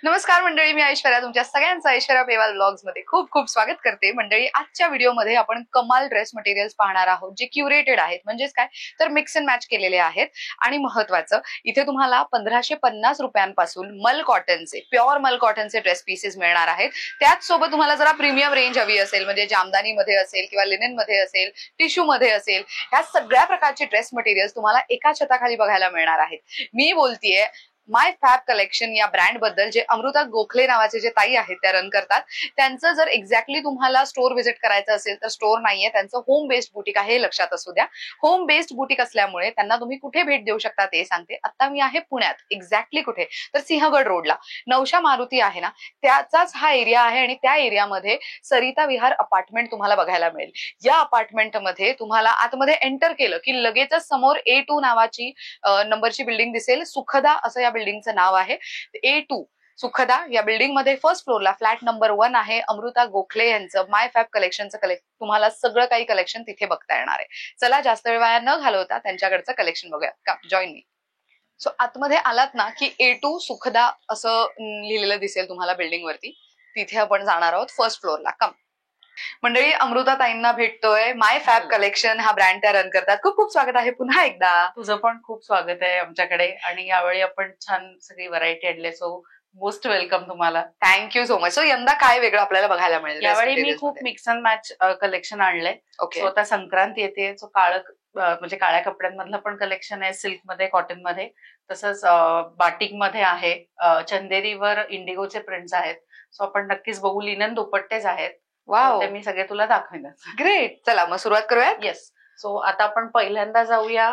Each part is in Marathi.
नमस्कार मंडळी, मी ऐश्वर्या तुमच्या सगळ्यांचं ऐश्वर्या पेवाल ब्लॉग्स मध्ये खूप खूप स्वागत करते. मंडळी, आजच्या व्हिडिओमध्ये आपण कमाल ड्रेस मटेरियल्स पाहणार आहोत जे क्युरेटेड आहेत, म्हणजेच काय तर मिक्स अँड मॅच केलेले आहेत. आणि महत्वाचं, इथे तुम्हाला 1550 रुपयांपासून मल कॉटनचे, प्युअर मल कॉटनचे ड्रेस पीसेस मिळणार आहेत. त्याच सोबत तुम्हाला जरा प्रीमियम रेंज हवी असेल, म्हणजे जामदानी मध्ये असेल किंवा लिनेन मध्ये असेल, टिश्यू मध्ये असेल, ह्या सगळ्या प्रकारचे ड्रेस मटेरियल्स तुम्हाला एका छताखाली बघायला मिळणार आहेत. मी बोलतीये माय फॅब कलेक्शन या ब्रँड बद्दल, जे अमृता गोखले नावाचे जे ताई आहेत त्या रन करतात. त्यांचं जर एक्झॅक्टली तुम्हाला स्टोर व्हिजिट करायचं असेल तर स्टोर नाहीये, त्यांचं होम बेस्ड बुटीक आहे, हे लक्षात असू द्या. होम बेस्ड बुटीक असल्यामुळे त्यांना तुम्ही कुठे भेट देऊ शकता ते सांगते. आता मी आहे पुण्यात. एक्झॅक्टली कुठे तर सिंहगड रोडला नवशा मारुती आहे ना, त्याचाच हा एरिया आहे. आणि त्या एरियामध्ये सरिता विहार अपार्टमेंट तुम्हाला बघायला मिळेल. या अपार्टमेंटमध्ये तुम्हाला आतमध्ये एंटर केलं की लगेचच समोर A2 नावाची नंबरची बिल्डिंग दिसेल. सुखदा असं या बिल्डिंगचं नाव आहे. A2 सुखदा या बिल्डिंग मध्ये फर्स्ट फ्लोअरला फ्लॅट नंबर 1 आहे. अमृता गोखले यांचं माय फॅब कलेक्शनचं तुम्हाला सगळं काही कलेक्शन तिथे बघता येणार आहे. चला, जास्त वेळ वाया न घालवता त्यांच्याकडचं कलेक्शन बघूया का. जॉईन मी. सो आतमध्ये आलात ना की A2 सुखदा असं लिहिलेलं दिसेल तुम्हाला बिल्डिंग वरती. तिथे आपण जाणार आहोत फर्स्ट फ्लोअरला. कम मंडळी, अमृता ताईंना भेटतोय. माय फॅब कलेक्शन हा ब्रँड त्या रन करतात. खूप खूप स्वागत आहे पुन्हा एकदा. तुझं पण खूप स्वागत आहे आमच्याकडे. आणि यावेळी आपण छान सगळी व्हरायटी आणली, सो मोस्ट वेलकम तुम्हाला. Thank you so much. सो यंदा काय वेगळं आपल्याला बघायला मिळेल? यावेळी मी खूप मिक्स अँड मॅच कलेक्शन आणलंय. ओके. आता संक्रांत येते, सो म्हणजे काळ्या कपड्यांमधलं पण कलेक्शन आहे, सिल्क मध्ये, कॉटन मध्ये, तसंच बाटिक मध्ये आहे, चंदेरीवर इंडिगोचे प्रिंट्स आहेत. सो आपण नक्कीच बघू. लिनन दुपट्टेच आहेत. वाव, ते मी सगळे तुला दाखवेन. ग्रेट. चला मग सुरुवात करूया. येस. सो आता आपण पहिल्यांदा जाऊया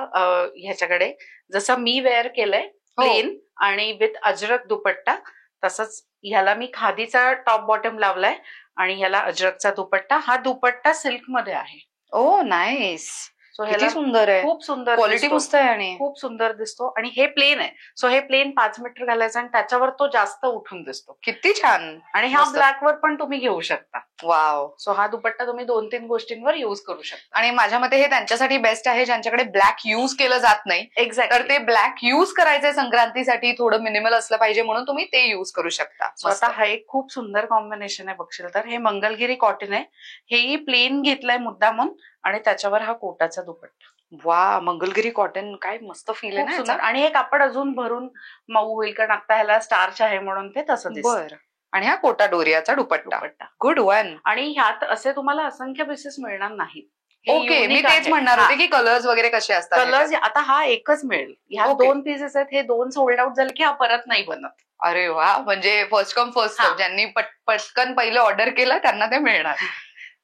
ह्याच्याकडे. जसं मी वेअर केलंय प्लेन आणि विथ अजरक दुपट्टा, तसंच ह्याला मी खादीचा टॉप बॉटम लावलाय आणि ह्याला अजरकचा दुपट्टा. हा दुपट्टा सिल्क मध्ये आहे. ओ नाईस. सो किती सुंदर आहे. खूप सुंदर क्वालिटी मस्त आहे आणि खूप सुंदर दिसतो. आणि हे प्लेन आहे. सो हे प्लेन 5 मीटर घालायचं आणि त्याच्यावर तो जास्त उठून दिसतो. किती छान. आणि ह्या ब्लॅक वर पण तुम्ही घेऊ शकता. वाव. सो हा दुपट्टा तुम्ही 2-3 गोष्टींवर युज करू शकता. आणि माझ्या मते हे त्यांच्यासाठी बेस्ट आहे ज्यांच्याकडे ब्लॅक युज केलं जात नाही. एक्झॅक्ट. तर ते ब्लॅक युज करायचंय संक्रांतीसाठी, थोडं मिनिमल असलं पाहिजे म्हणून तुम्ही ते युज करू शकता. आता हा एक खूप सुंदर कॉम्बिनेशन आहे बघशील तर. हे मंगलगिरी कॉटन आहे. हेही प्लेन घेतलंय मुद्दामून आणि त्याच्यावर हा कोटाचा दुपट्टा. वा, मंगलगिरी कॉटन काय मस्त फील आहे ना. आणि हे कापड अजून भरून मऊ होईल, कारण आता ह्याला स्टार्च आहे म्हणून ते तसं दिसतं. आणि हा कोटा डोरियाचा दुपट्टा. Good one. आणि ह्यात असे तुम्हाला असंख्य पीसेस मिळणार नाहीत. ओके, मी तेच म्हणणार होते की कलर्स वगैरे कसे असतात. कलर्स आता हा एकच मिळेल. ह्या 2 पीसेस आहेत. हे 2 सोल्ड आउट झाले की हा परत नाही बनत. अरे वा, म्हणजे फर्स्ट कम फर्स्ट सर्व. ज्यांनी पटकन पहिलं ऑर्डर केलं त्यांना ते मिळणार.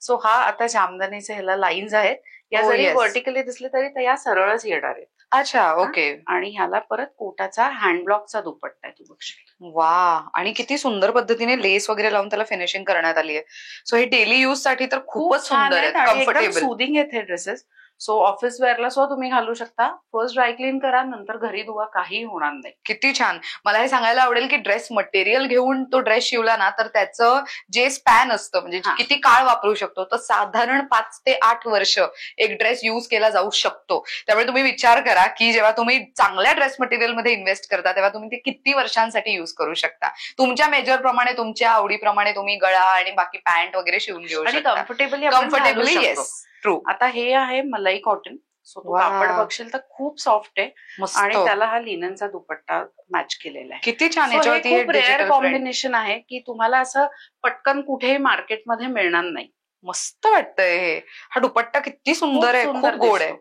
सो हा आता जामदानीचे ह्याला लाईन्स आहेत. या जरी व्हर्टिकली दिसले तरी त्या सरळच येणार आहेत. अच्छा, ओके. आणि ह्याला परत कोटाचा हँडब्लॉकचा दुपट्टा आहे. तू बघशील. वा, आणि किती सुंदर पद्धतीने लेस वगैरे लावून त्याला फिनिशिंग करण्यात आली आहे. सो हे डेली यूज साठी तर खूपच सुंदर आहे, कम्फर्टेबल, सुदिंग आहेत हे ड्रेसेस. सो ऑफिस वेअरला सुद्धा तुम्ही घालू शकता. फर्स्ट ड्राय क्लीन करा, नंतर घरी धुवा, काही होणार नाही. किती छान. मला हे सांगायला आवडेल की ड्रेस मटेरियल घेऊन तो ड्रेस शिवला ना तर त्याचं जे स्पॅन असतं, म्हणजे किती काळ वापरू शकतो, तर साधारण 5 ते 8 वर्ष एक ड्रेस युज केला जाऊ शकतो. त्यामुळे तुम्ही विचार करा की जेव्हा तुम्ही चांगल्या ड्रेस मटेरियल मध्ये इन्व्हेस्ट करता तेव्हा तुम्ही ते किती वर्षांसाठी युज करू शकता. तुमच्या मेजर प्रमाणे, तुमच्या आवडीप्रमाणे तुम्ही गळा आणि बाकी पॅन्ट वगैरे शिवून घेऊ शकता. कम्फर्टेबली. Yes, true. आता हे आहे मलाई कॉटन. सो तू कापड बघशील तर खूप सॉफ्ट आहे. आणि त्याला हा लिननचा दुपट्टा मॅच केलेला आहे. किती छान. खूप रेअर कॉम्बिनेशन आहे की तुम्हाला असं पटकन कुठेही मार्केटमध्ये मिळणार नाही. मस्त वाटतंय हे. हा दुपट्टा किती सुंदर आहे, खूप गोड आहे.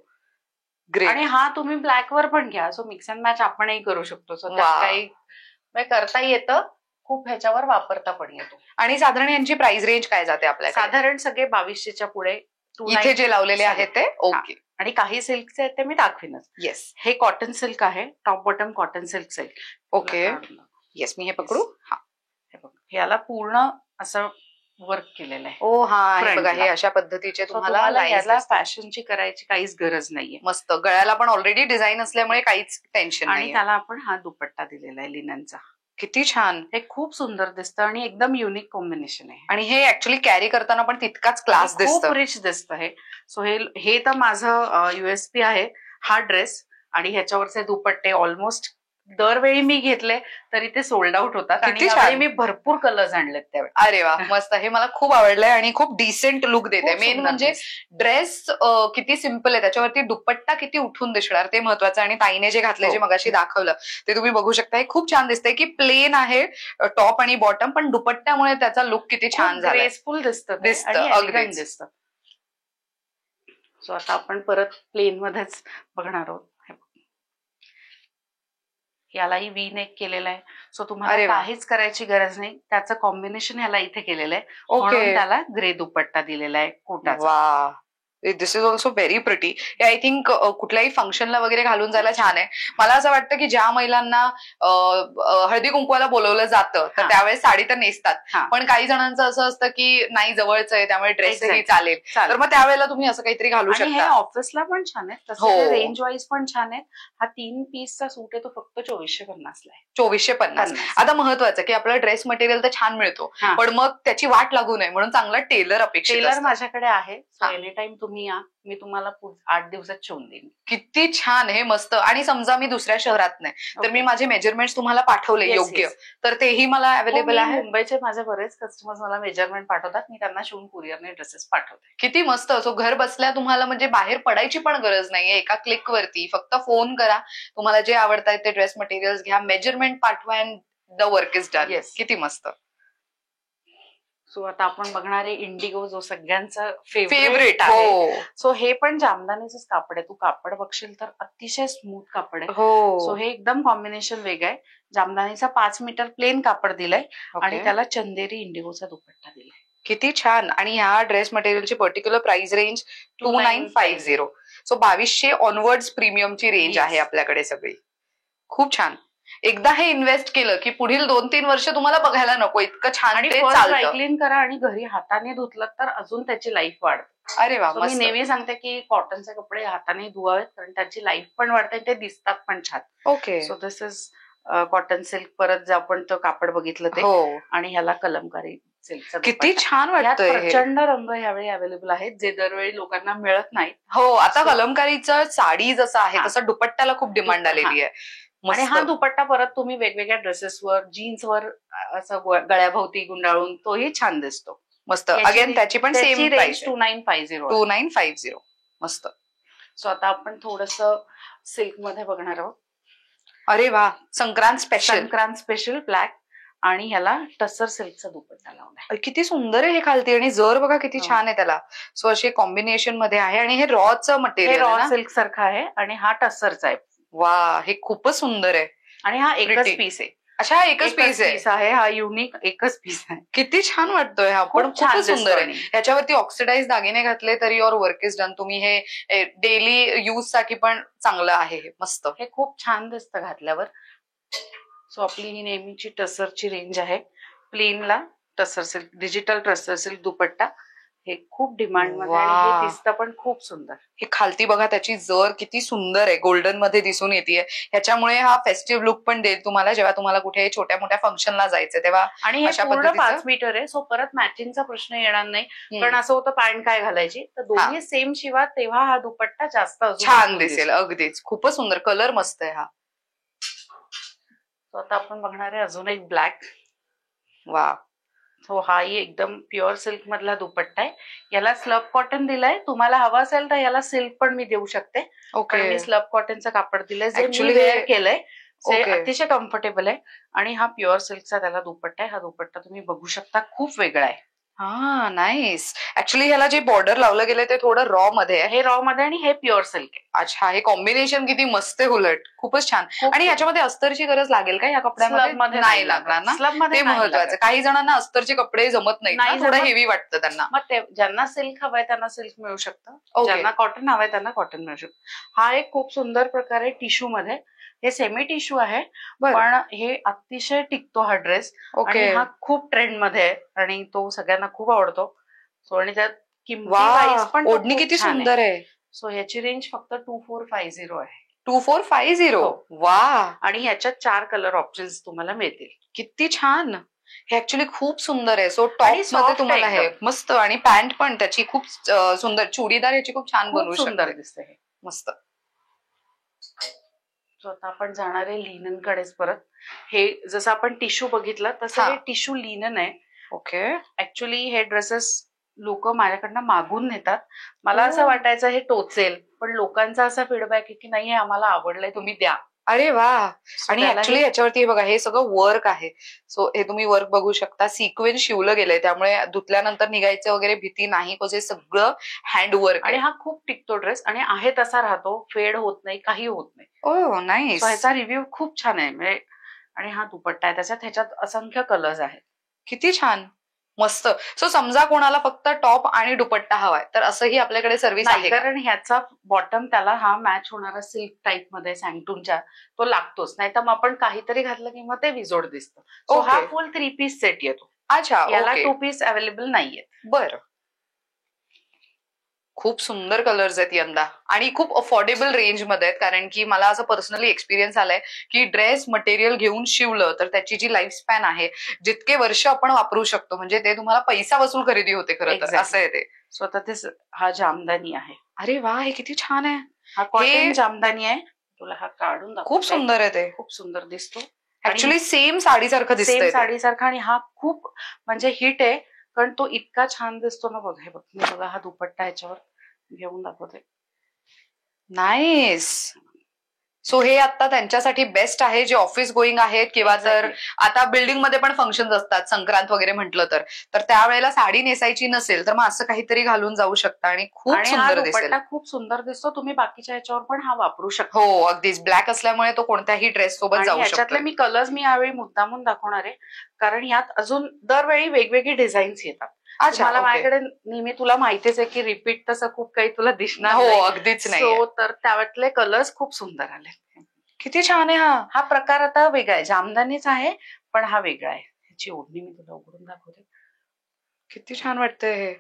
ग्रेट. आणि हा तुम्ही ब्लॅक वर पण घ्या. सो मिक्स अँड मॅच आपणही करू शकतो. सो काही करता येतं. खूप ह्याच्यावर वापरता पण येतो. आणि साधारण यांची प्राइस रेंज काय जाते आपल्या? साधारण सगळे 2200च्या पुढे इथे जे लावलेले आहेत ते. ओके. आणि काही सिल्कचे आहेत ते मी दाखवीनच. येस. हे कॉटन सिल्क आहे. Top bottom cotton silk silk. Okay. Yes, मी हे पकडू. हा, हे बघ, ह्याला पूर्ण असं वर्क केलेलं आहे. ओ हा, बघा, हे अशा पद्धतीचे तुम्हाला याला फॅशनची करायची काहीच गरज नाहीये. मस्त. गळ्याला पण ऑलरेडी डिझाईन असल्यामुळे काहीच टेन्शन नाही. आणि त्याला आपण हा दुपट्टा दिलेला आहे लिननचा. किती छान. हे खूप सुंदर दिसतं आणि एकदम युनिक कॉम्बिनेशन आहे. आणि हे ऍक्च्युअली कॅरी करताना पण तितकाच क्लास दिसतं, खूप रिच दिसतं हे. सो हे तर माझं USP आहे, हा ड्रेस. आणि ह्याच्यावरचे दुपट्टे ऑलमोस्ट दरवेळी मी घेतले तरी ते सोल्ड आउट होतात आणि किती छान. यावेळी मी भरपूर कलर्स आणलेत त्यावेळी. अरे वा मस्त. हे मला खूप आवडलंय आणि खूप डिसेंट लुक देते. खूप मेन सुंदर म्हणजे दिसतं. ड्रेस किती सिम्पल आहे, त्याच्यावरती दुपट्टा किती उठून दिसणार ते महत्वाचं. आणि ताईने जे घातले, हो. जे मगाशी दाखवलं ते तुम्ही बघू शकता. हे खूप छान दिसतंय की प्लेन आहे टॉप आणि बॉटम, पण दुपट्ट्यामुळे त्याचा लुक किती छान झाला. ग्रेसफुल दिसतं दिसतं, आणि अगदीच. elegant दिसतं. सो आता आपण परत प्लेन मध्येच बघणार आहोत. यालाही वी नेक केलेलं आहे. सो तुम्हाला अरे वा. काहीच करायची गरज नाही. त्याचं कॉम्बिनेशन ह्याला इथे केलेलं आहे. ओके. म्हणून त्याला ग्रे दुपट्टा दिलेला आहे कोटाचा. वा, this is also very pretty. I think कुठल्याही फंक्शनला वगैरे घालून जायला छान आहे. मला असं वाटतं की ज्या महिलांना हळदी कुंकवाला बोलवलं जातं तर हा. त्यावेळेस साडी तर नेसतात, हा. पण काही जणांचं असं असतं की नाही जवळचं आहे त्यामुळे ड्रेसही Exactly. चालेल, तर मग त्यावेळेला तुम्ही असं काहीतरी घालू आणि हे शकता. ऑफिसला पण छान आहे. हो. तसं रेंज वाईज पण छान आहे. हा 3 पीसचा सूट आहे तो फक्त 2450 ला आहे. 2450. आता महत्वाचं की आपला ड्रेस मटेरियल तर छान मिळतो, हा. पण मग त्याची वाट लागू नये म्हणून चांगला टेलर अपेक्षित टेलर असतो. माझ्याकडे आहे. हा. एनी टाइम तुम्ही या, मी तुम्हाला 8 दिवसात शिवून देईन. किती छान, हे मस्त. आणि समजा मी दुसऱ्या शहरात नाही तर मी माझे मेजरमेंट्स तुम्हाला पाठवले Yes, योग्य, yes. तर तेही मला हो, अवेलेबल मी आहे. मुंबईचे माझे बरेच कस्टमर्स मला मेजरमेंट पाठवतात. मी त्यांना शिवून कुरिअरने ड्रेसेस पाठवते. किती मस्त. सो घर बसल्या तुम्हाला म्हणजे बाहेर पडायची पण गरज नाहीये. एका क्लिक वरती फक्त फोन करा, तुम्हाला जे आवडतात ते ड्रेस मटेरियल्स घ्या, मेजरमेंट पाठवा and the work is done. Yes. किती मस्त. सो आता आपण बघणार आहे इंडिगो, जो सगळ्यांचा फेवरेट. फेवरेट आहे. हो सो हे पण जामदानीचंच कापड आहे. तू कापड बघशील तर अतिशय स्मूथ कापड आहे. सो हो. हे एकदम कॉम्बिनेशन वेगळं आहे. जामदानीचा 5 मीटर प्लेन कापड दिलंय आणि ओके. त्याला चंदेरी इंडिगोचा दुपट्टा दिलाय. किती छान. आणि ह्या ड्रेस मटेरियलची particular price range 2950. So 2200 onwards प्रीमियमची रेंज Yes. आहे आपल्याकडे सगळी. खूप छान. एकदा हे इन्व्हेस्ट केलं की पुढील 2-3 वर्ष तुम्हाला बघायला नको, इतकं छान आणि ते फर्स्ट चालतं. ड्रायक्लीन करा आणि घरी हाताने धुतलं तर अजून त्याची लाईफ वाढते. अरे वा, So मी मस्त. नेहमी सांगते की कॉटनचे कपडे हाताने धुवावेत कारण त्याची लाईफ पण वाढते आणि ते दिसतात पण छान. Okay. So this is cotton silk. परत जे आपण तो कापड बघितलं ते, हो. आणि ह्याला कलमकारी सिल्कचा किती दुपट्टा. छान यात वाटतंय हे. प्रचंड रंग यावेळी अवेलेबल आहेत जे दरवेळी लोकांना मिळत नाहीत. हो, आता So- कलमकारीचं साडी जसं आहे हा. तसं दुपट्ट्याला खूप डिमांड हा. आलेली आहे. आणि मस्त. हा दुपट्टा परत तुम्ही वेगवेगळ्या ड्रेसेसवर, जीन्सवर असं गळ्याभोवती गुंडाळून तोही छान दिसतो. मस्त. याची- अगेन त्याची पण त्याची सेम रेंज प्राइस 2950. 2950. मस्त. सो आता आपण थोडस सिल्क मध्ये बघणार आहोत. अरे वा, Sankrant special. Sankrant special black आणि ह्याला टसर सिल्कचा दुपट्टा लावलाय. किती सुंदर आहे हे खालती, आणि जर बघा किती हो. छान आहे त्याला. सो असे कॉम्बिनेशन मध्ये आहे आणि हे रॉचं हे मटेरियल रॉ आहे ना. सिल्क सारखं आहे आणि हा टसरचा आहे वा, हे खूपच सुंदर आहे. आणि हा एकच Pretty. पीस आहे. अच्छा, एकच पीस आहे. पीस आहे हा, युनिक एकच पीस आहे. किती छान वाटतोय हा, पण खूप छान खूपच सुंदर आहे. दिसतो. ह्याच्यावरती ऑक्सिडाइज दागिने घातले तरी और वर्क इज डन. तुम्ही हे डेली यूज साठी पण चांगलं आहे हे. मस्त. हे खूप छान दिसतं घातल्यावर. सो आपली ही नेहमीची टसरची रेंज आहे. प्लेनला टसर सिल्क, डिजिटल टसर सिल्क दुपट्टा हे खूप डिमांड मध्ये आणि वा. हे दिसतं पण खूप सुंदर. हे खालती बघा, त्याची जर किती सुंदर आहे, गोल्डन मध्ये दिसून येते. ह्याच्यामुळे हा फेस्टिव्ह लुक पण देईल तुम्हाला, जेव्हा तुम्हाला कुठे छोट्या मोठ्या फंक्शनला जायचं तेव्हा. आणि हे अशा पूर्ण पद्धतीचं? 5 मीटर आहे. सो परत मॅचिंगचा प्रश्न येणार नाही. कारण असं होतं पॅन्ट काय घालायची, तर दोन्ही सेम शिवा तेव्हा हा दुपट्टा जास्त अजून छान दिसेल. अगदीच खूपच सुंदर. कलर मस्त आहे हा. So आता आपण बघणार आहे अजून एक ब्लॅक. वा. सो हाही एकदम प्युअर सिल्क मधला दुपट्टा आहे. याला स्लब कॉटन दिलंय. तुम्हाला हवं असेल तर याला सिल्क पण मी देऊ शकते. पण ओके. मी स्लब कॉटनचं कापड दिलंय जे Actually मी वेअर हे- केलंय. ते Okay. अतिशय कम्फर्टेबल आहे आणि हा प्युअर सिल्कचा त्याला दुपट्टा आहे. हा दुपट्टा तुम्ही बघू शकता खूप वेगळा आहे. हा, नाईस. ऍक्च्युली ह्याला जे बॉर्डर लावलं गेलं ते थोडं रॉ मध्ये आहे. हे रॉ मध्ये आणि हे प्युअर सिल्क आहे. अच्छा, हे कॉम्बिनेशन किती मस्त आहे उलट. खूपच छान. खूप आणि ह्याच्यामध्ये अस्तरची गरज लागेल का या कपड्यामध्ये? स्लब मध्ये नाही लागणार ना. स्लब मध्ये ते नाही महत्वाचं. लागत. काही जणांना अस्तरचे कपडे जमत नाहीत ना, नाही थोडं जमत. हेवी वाटतं त्यांना. मग ते ज्यांना सिल्क हवंय त्यांना सिल्क मिळू शकतं. Okay. ज्यांना कॉटन हवंय त्यांना कॉटन मिळू शकतं. हा एक खूप सुंदर प्रकारे टिश्यू मध्ये, हे सेमी टिश्यू आहे बरं. पण हे अतिशय टिकतो हा ड्रेस. ओके. आणि हा खूप ट्रेंड मध्ये आहे आणि तो सगळ्यांना खूप आवडतो. सो आणि त्यात किंमती वा, वाईज पण तो ओढणी खूप किती छान सुंदर आहे. सो ह्याची रेंज फक्त 2450 आहे 2450. हो. वा, आणि ह्याच्यात 4 कलर ऑप्शन्स तुम्हाला मिळतील. किती छान. हे ऍक्च्युली खूप सुंदर आहे. सो आणि टॉप मध्ये soft तुम्हाला आहे हे एकदम. मस्त, आणि पॅन्ट पण त्याची खूप सुंदर, चुडीदार याची खूप छान बनवू खूप सुंदर शकते. दिसते हे. मस्त. आता आपण जाणार आहे लिनन कडेच परत. हे जसं आपण टिश्यू बघितलं तसं हे टिश्यू लिनन आहे. ओके. ऍक्च्युली हे ड्रेसेस लोक माझ्याकडनं मागून नेतात. मला असं वाटायचं हे टोचेल, पण लोकांचा असा फीडबॅक आहे की नाही हे आम्हाला आवडलंय, तुम्ही द्या. अरे वा. आणि ऍक्च्युली याच्यावरती बघा हे सगळं वर्क आहे. सो हे तुम्ही वर्क बघू शकता. सिक्वेन्स शिवलं गेलंय त्यामुळे धुतल्यानंतर निघायचं वगैरे भीती नाही. हे सगळं हँडवर्क आणि हा खूप टिकतो ड्रेस आणि आहे तसा राहतो, फेड होत नाही, काही होत नाही. ओह नाईस. ह्याचा रिव्ह्यू खूप छान आहे म्हणजे. आणि हा दुपट्टा आहे ह्याच्यात असंख्य कलर्स आहेत. किती छान, मस्त. सो समजा कोणाला फक्त टॉप आणि दुपट्टा हवाय तर असंही आपल्याकडे सर्व्हिस आहे. कारण ह्याचा बॉटम त्याला हा मॅच होणारा सिल्क टाईप मध्ये सँटूनच्या तो लागतोच, नाही तर मग आपण काहीतरी घातलं की मग ते विजोड दिसतं. सो हा फुल 3 पीस सेट येतो. अच्छा. याला 2 पीस अवेलेबल नाहीये. बरं. खूप सुंदर कलर्स आहेत यंदा आणि खूप अफोर्डेबल रेंज मध्ये आहेत. कारण की मला असं पर्सनली एक्सपिरियन्स आलाय की ड्रेस मटेरियल घेऊन शिवलं तर त्याची जी लाईफ स्पॅन आहे, जितके वर्ष आपण वापरू शकतो, म्हणजे ते तुम्हाला पैसा वसूल खरेदी होते खरं तर. असं आहे ते. स्वतः ते हा जामदानी आहे. अरे वा, हे किती छान आहे. हा कॉटन जामदानी आहे. तुला हा काढून दाखवते. खूप सुंदर आहे ते. खूप सुंदर दिसतो. ऍक्च्युली सेम साडीसारखं दिसतंय. सेम साडीसारखं. आणि हा खूप म्हणजे हिट आहे कारण तो इतका छान दिसतो ना. बघ हे बघ, मी बघा हा दुपट्टा याच्यावर घेऊन दाखवते. नाईस. सो हे आता त्यांच्यासाठी बेस्ट आहे जे ऑफिस गोईंग आहेत किंवा तर आता बिल्डिंग मध्ये पण फंक्शन असतात, संक्रांत वगैरे म्हटलं तर त्यावेळेला साडी नेसायची नसेल तर मग असं काहीतरी घालून जाऊ शकता आणि खूप सुंदर दिसेल. खूप सुंदर दिसतो. तुम्ही बाकीच्या ह्याच्यावर पण हा वापरू शकता. हो अगदीच. ब्लॅक असल्यामुळे तो कोणत्याही ड्रेस सोबत जाऊ शकतो. याच्यातले मी कलर्स यावेळी मुद्दामून दाखवणार आहे कारण यात अजून दरवेळी वेगवेगळी डिझाईन्स येतात. मला माझ्याकडे नेहमी तुला माहितीच आहे की रिपीट तसं खूप काही तुला दिसणार हो अगदीच नाही. तर त्यातले कलर्स खूप सुंदर आले. किती छान आहे. हा प्रकार आता वेगळा आहे. जामदानीच आहे पण हा वेगळा आहे. ह्याची ओढणी मी तुला उघडून दाखवते. किती छान वाटतंय हे.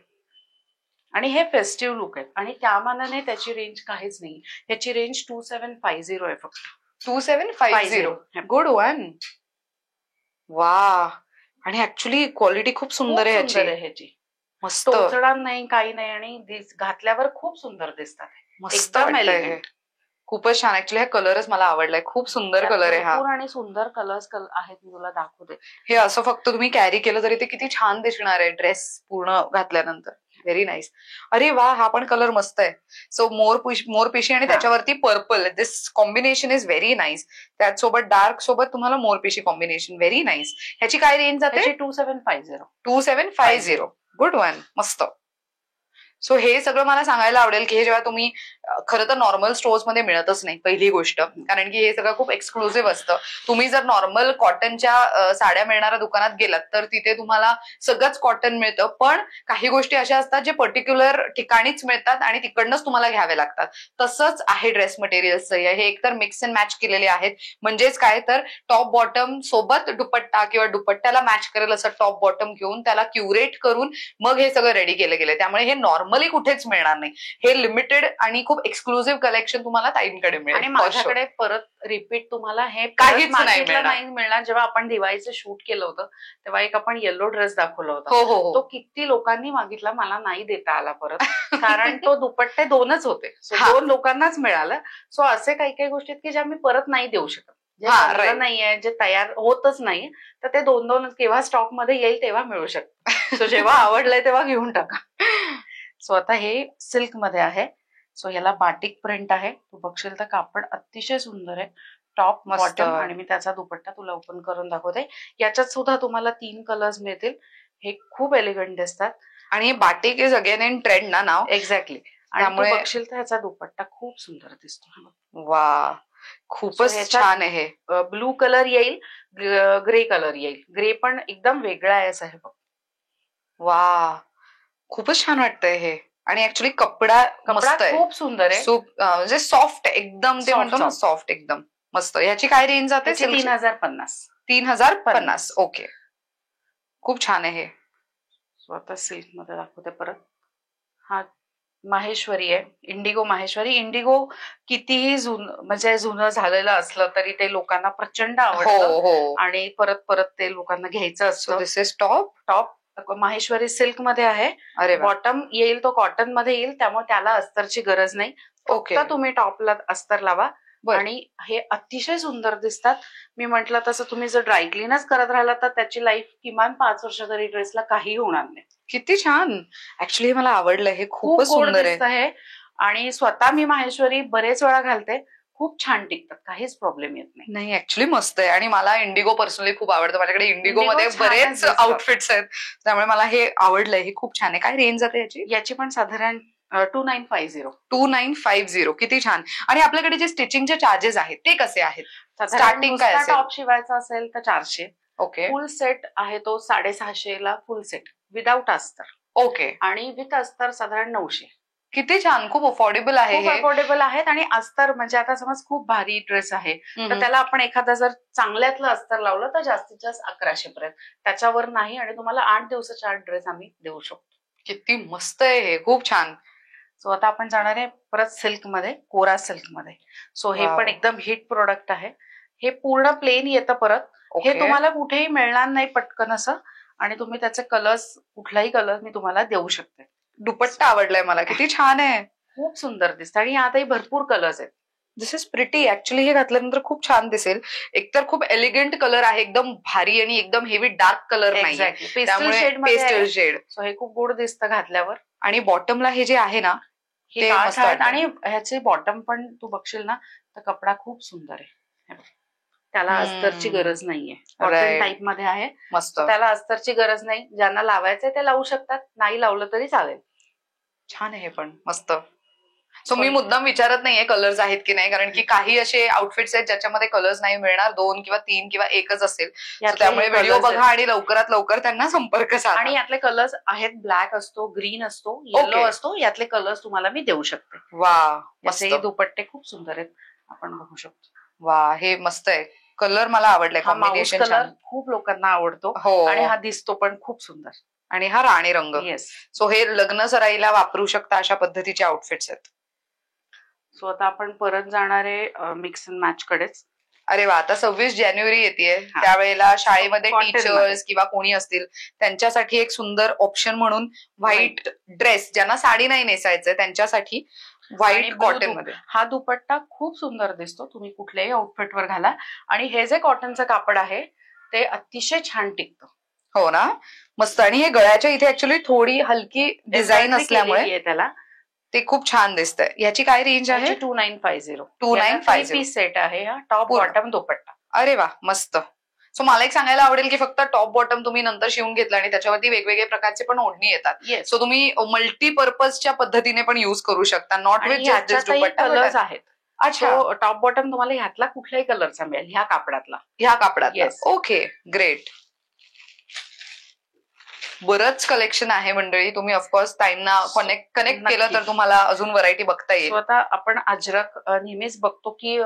आणि हे फेस्टिव्ह लुक आहे आणि त्या मानाने त्याची रेंज काहीच नाही. ह्याची रेंज 2750 आहे फक्त. 2750. Good one. वा. आणि ऍक्च्युली क्वालिटी खूप सुंदर आहे ह्याची. मस्त. टोचणार नाही, काही नाही आणि घातल्यावर खूप सुंदर दिसतात. मस्त वाटतंय. खूपच छान. ऍक्च्युली हा कलरच मला आवडलाय. खूप सुंदर कलर आहे हा. आणि सुंदर कलर्स आहेत. मी तुला दाखवते. हे असं फक्त तुम्ही कॅरी केलं तरी ते किती छान दिसणार आहे ड्रेस पूर्ण घातल्यानंतर. Very nice. अरे वा, हा पण कलर मस्त आहे. सो मोरपिशी आणि त्याच्यावरती purple. This combination is very nice. त्याचसोबत डार्क सोबत तुम्हाला मोरपिशी कॉम्बिनेशन. Very nice. ह्याची काय रेंज जाते? 2750. 2750. Good one. मस्त. सो हे सगळं मला सांगायला आवडेल की हे जेव्हा तुम्ही खरं तर नॉर्मल स्टोअर्स मध्ये मिळतच नाही पहिली गोष्ट, कारण की हे सगळं खूप एक्सक्लुझिव्ह असतं. तुम्ही जर नॉर्मल कॉटनच्या साड्या मिळणाऱ्या दुकानात गेलात तर तिथे तुम्हाला सगळंच कॉटन मिळतं, पण काही गोष्टी अशा असतात जे पर्टिक्युलर ठिकाणीच मिळतात आणि तिकडनंच तुम्हाला घ्यावे लागतात. तसंच आहे ड्रेस मटेरियल्सचं. हे एकतर मिक्स अँड मॅच केलेले आहेत, म्हणजेच काय तर टॉप बॉटम सोबत दुपट्टा किंवा दुपट्ट्याला मॅच करेल असं टॉप बॉटम घेऊन त्याला क्युरेट करून मग हे सगळं रेडी केलं गेलं. त्यामुळे हे नॉर्मली कुठेच मिळणार नाही. हे लिमिटेड आणि खूप एक्सक्लुझिव्ह कलेक्शन तुम्हाला ताईंकडे मिळेल. आणि माझ्याकडे परत रिपीट तुम्हाला हे काहीच नाही मिळणार. जेव्हा आपण दिवाळीचं शूट केलं होतं तेव्हा एक आपण येलो ड्रेस दाखवला होता. हो. तो किती लोकांनी मागितला, मला नाही देता आला परत कारण तो दुपट्टे 2च होते. 2 लोकांनाच मिळालं. सो असे काही काही गोष्टी की ज्या मी परत नाही देऊ शकत. जे नाहीये, जे तयार होतच नाही, तर ते 2 केव्हा स्टॉक मध्ये येईल तेव्हा मिळू शकतं. सो जेव्हा आवडलंय तेव्हा घेऊन टाका. सो आता हे सिल्क मध्ये आहे. सो ह्याला बाटिक प्रिंट आहे. तू बघशील तर कापड अतिशय सुंदर आहे. टॉप बॉटम आणि मी त्याचा दुपट्टा तुला ओपन करून दाखवते. याच्यात सुद्धा तुम्हाला 3 कलर्स मिळतील. हे खूप एलिगंट दिसतात आणि हे batik is again in trend ना नाव. एक्झॅक्टली. आणि त्यामुळे बघशील तर ह्याचा दुपट्टा खूप सुंदर दिसतो. वा, खूपच छान आहे. ब्लू कलर येईल, ग्रे कलर येईल. ग्रे पण एकदम वेगळा आहे असं आहे बघ. वा, खूपच छान वाटतंय हे. आणि ऍक्च्युली कपडा मस्त आहे, खूप सुंदर आहे. म्हणजे सॉफ्ट एकदम, ते म्हणतो ना सॉफ्ट एकदम मस्त. ह्याची काय रेंज जाते? 3050. 3050. ओके, खूप छान आहे हे. स्वतः सिल्क मध्ये दाखवते परत. हा माहेश्वरी आहे. इंडिगो माहेश्वरी. इंडिगो कितीही जुनं झालेलं असलं तरी ते लोकांना प्रचंड आवडतं आणि परत परत ते लोकांना घ्यायचं असतं. दिस इज टॉप माहेश्वरी सिल्क मध्ये आहे. बॉटम येईल तो कॉटन मध्ये येईल, त्यामुळे त्याला अस्तरची गरज नाही. फक्त तुम्ही टॉपला अस्तर लावा आणि हे अतिशय सुंदर दिसतात. मी म्हंटल तसं तुम्ही जर ड्राय क्लीनच करत राहिला तर त्याची लाईफ किमान 5 वर्ष तरी ड्रेसला काही होणार नाही. किती छान. ऍक्च्युली मला आवडलं हे, खूपच सुंदर आहे. आणि स्वतः मी माहेश्वरी बरेच वेळा घालते, खूप छान टिकतात, काहीच प्रॉब्लेम येत नाही. ऍक्च्युली मस्त आहे. आणि मला इंडिगो पर्सनली खूप आवडतं. माझ्याकडे इंडिगो मध्ये बरेच आउटफिट्स आहेत, त्यामुळे मला हे आवडलंय. हे खूप छान आहे. काय रेंज जाते याची पण साधारण 2950. 2950. किती छान. आणि आपल्याकडे जे स्टिचिंगचे चार्जेस आहेत ते कसे आहेत? स्टार्टिंग काय असेल? टॉप शिवायचा असेल तर 400. ओके. फुल सेट आहे तो 650 ला फुल सेट विदाउट अस्तर. ओके. आणि विथ अस्तर साधारण 900. किती छान. खूप अफोर्डेबल आहे. खूप अफोर्डेबल आहेत. आणि अस्तर म्हणजे आता समज खूप भारी ड्रेस आहे तर त्याला आपण एखादा जर चांगल्यातलं अस्तर लावलं तर जास्तीत जास्त 1100 पर्यंत, त्याच्यावर नाही. आणि तुम्हाला 8 दिवसाचा 8 ड्रेस आम्ही देऊ शकतो. किती मस्त आहे हे, खूप छान. सो आता आपण जाणार आहे परत सिल्क मध्ये, कोरा सिल्क मध्ये. सो हे पण एकदम हिट प्रोडक्ट आहे. हे पूर्ण प्लेन येतं परत. हे तुम्हाला कुठेही मिळणार नाही पटकन असं. आणि तुम्ही त्याचे कलर्स, कुठलाही कलर मी तुम्हाला देऊ शकते. दुपट्टा आवडलाय मला, किती छान आहे. खूप सुंदर दिसतं. आणि यातही भरपूर कलर्स आहेत. दिस इज प्रिटी. ऍक्च्युली हे घातल्यानंतर खूप छान दिसेल. एकतर खूप एलिगंट कलर आहे, एकदम भारी आणि एकदम हेवी डार्क कलर नाही, पेस्टल शेड. सो हे खूप गोड दिसतं घातल्यावर. आणि बॉटमला हे जे आहे ना ते मस्त आहे. आणि ह्याचे बॉटम पण तू बघशील ना तर कपडा खूप सुंदर आहे. त्याला अस्तरची गरज नाहीये. कॉटन टाईप मध्ये आहे, मस्त. त्याला अस्तरची गरज नाही. ज्यांना लावायचंय ते लावू शकतात, नाही लावलं तरी चालेल. छान आहे पण मस्त. सो मी मुद्दाम विचारत नाहीये कलर्स आहेत की नाही, कारण की काही असे आउटफिट्स आहेत ज्याच्यामध्ये कलर्स नाही मिळणार, 2 किंवा 3 किंवा एकच असेल. त्यामुळे व्हिडिओ बघा आणि लवकरात लवकर त्यांना संपर्क साधा. आणि यातले कलर्स आहेत, ब्लॅक असतो, ग्रीन असतो, येलो असतो. यातले कलर्स तुम्हाला मी देऊ शकते. वा, मस्त. दुपट्टे खूप सुंदर आहेत, आपण बघू शकतो. वा, हे मस्त आहे. कलर मला आवडलाय. कॉम्बिनेशन कलर खूप लोकांना आवडतो. आणि हा दिसतो पण खूप सुंदर. आणि हा राणी रंग. सो हे लग्न सराईला वापरू शकता अशा पद्धतीचे आउटफिट्स आहेत. सो आता आपण परत जाणारे मिक्स अँड मॅच कडेच. अरे वा, आता 26 जानेवारी येते, त्यावेळेला शाळेमध्ये टीचर्स किंवा कोणी असतील त्यांच्यासाठी एक सुंदर ऑप्शन म्हणून व्हाईट ड्रेस, ज्यांना साडी नाही नेसायचं त्यांच्यासाठी व्हाईट कॉटन मध्ये हा दुपट्टा खूप सुंदर दिसतो. तुम्ही कुठल्याही आउटफिटवर घाला. आणि हे जे कॉटनचं कापड आहे ते अतिशय छान टिकतं. हो ना, मस्त. आणि हे गळ्याच्या इथे ऍक्च्युली थोडी हलकी डिझाईन असल्यामुळे त्याला ते खूप छान दिसतंय. याची काय रेंज आहे? 2950. 2950 पीस सेट आहे हा, टॉप बॉटम दुपट्टा. अरे वा, मस्त. सो मला एक सांगायला आवडेल की फक्त टॉप बॉटम तुम्ही नंतर शिवून घेतला आणि त्याच्यावरती वेगवेगळे प्रकारचे पण ओढणी येतात. सो तुम्ही मल्टीपर्पजच्या पद्धतीने पण युज करू शकता, not with just dupatta. Colours आहेत. अच्छा, टॉप बॉटम तुम्हाला ह्यातला कुठल्याही कलरचा मिळेल, ह्या कापडातला. Okay, great. बरंच कलेक्शन आहे मंडळी. तुम्ही ऑफकोर्स ताईंना कनेक्ट केलं तर तुम्हाला अजून व्हरायटी बघता येईल. आता आपण अजरक नेहमीच बघतो की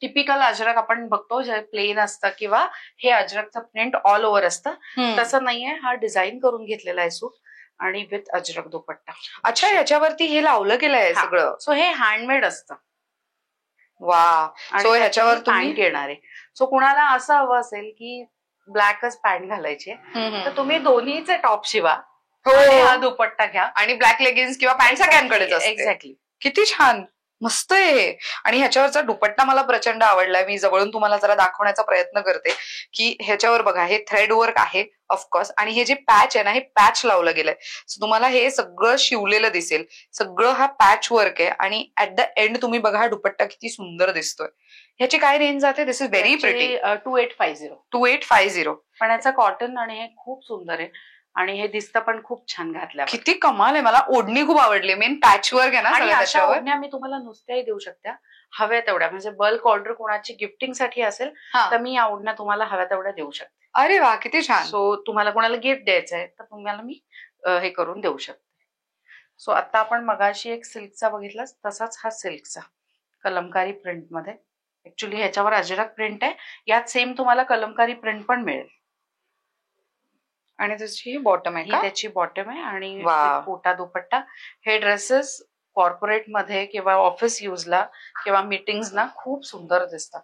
टिपिकल अजरक आपण बघतो जे प्लेन असतं, किंवा हे अजरकचं प्रिंट ऑल ओव्हर असतं. तसं नाहीये, हा डिझाईन करून घेतलेला आहे सूट आणि विथ अजरक दुपट्टा. अच्छा, ह्याच्यावरती हे लावलं गेलंय सगळं. सो हे हँडमेड असतं. वा. सो ह्याच्यावर तुम्ही घेणार आहे. सो कुणाला असं हवं असेल की ब्लॅकच पॅन्ट घालायची तर तुम्ही दोन्हीचे टॉप शिवा, हा दुपट्टा घ्या आणि ब्लॅक लेगिन्स किंवा पॅन्ट सगळ्यांकडेच असते. एक्झॅक्टली. किती छान, मस्त आहे हे. आणि ह्याच्यावरचा दुपट्टा मला प्रचंड आवडलाय. मी जवळून तुम्हाला जरा दाखवण्याचा प्रयत्न करते की ह्याच्यावर बघा, हे थ्रेड वर्क आहे ऑफकोर्स. आणि हे जे पॅच आहे ना, हे पॅच लावलं गेलंय. सो तुम्हाला हे सगळं शिवलेलं दिसेल. सगळं हा पॅच वर्क आहे. आणि ऍट द एंड तुम्ही बघा, हा दुपट्टा किती सुंदर दिसतोय. ह्याची काय रेंज जाते? दिस इज व्हेरी प्रिटी. 2850. 2850. पण याचं कॉटन आणि हे खूप सुंदर आहे. आणि हे दिसतं पण खूप छान घातल्या. किती कमाल आहे. मला ओढणी खूप आवडली. मेन पॅच वर्क आहे ना. आणि अशा ओढण्या मी तुम्हाला नुसत्याही देऊ शकते, हव्या तेवढ्या. म्हणजे बल्क ऑर्डर कोणाची गिफ्टिंग साठी असेल तर मी या ओढण्या तुम्हाला हव्या तेवढ्या देऊ शकते. अरे वा, किती छान. सो तुम्हाला कोणाला गिफ्ट द्यायचंय तर तुम्हाला मी हे करून देऊ शकते. सो आता आपण मगाशी एक सिल्कचा बघितला, तसाच हा सिल्कचा कलमकारी प्रिंट मध्ये. ऍक्च्युली ह्याच्यावर अजरक प्रिंट आहे, यात सेम तुम्हाला कलमकारी प्रिंट पण मिळेल. आणि त्याची बॉटम आहे, त्याची बॉटम आहे. आणि कोटा दुपट्टा. हे ड्रेसेस कॉर्पोरेट मध्ये किंवा ऑफिस युजला किंवा मीटिंग्सना खूप सुंदर दिसतात.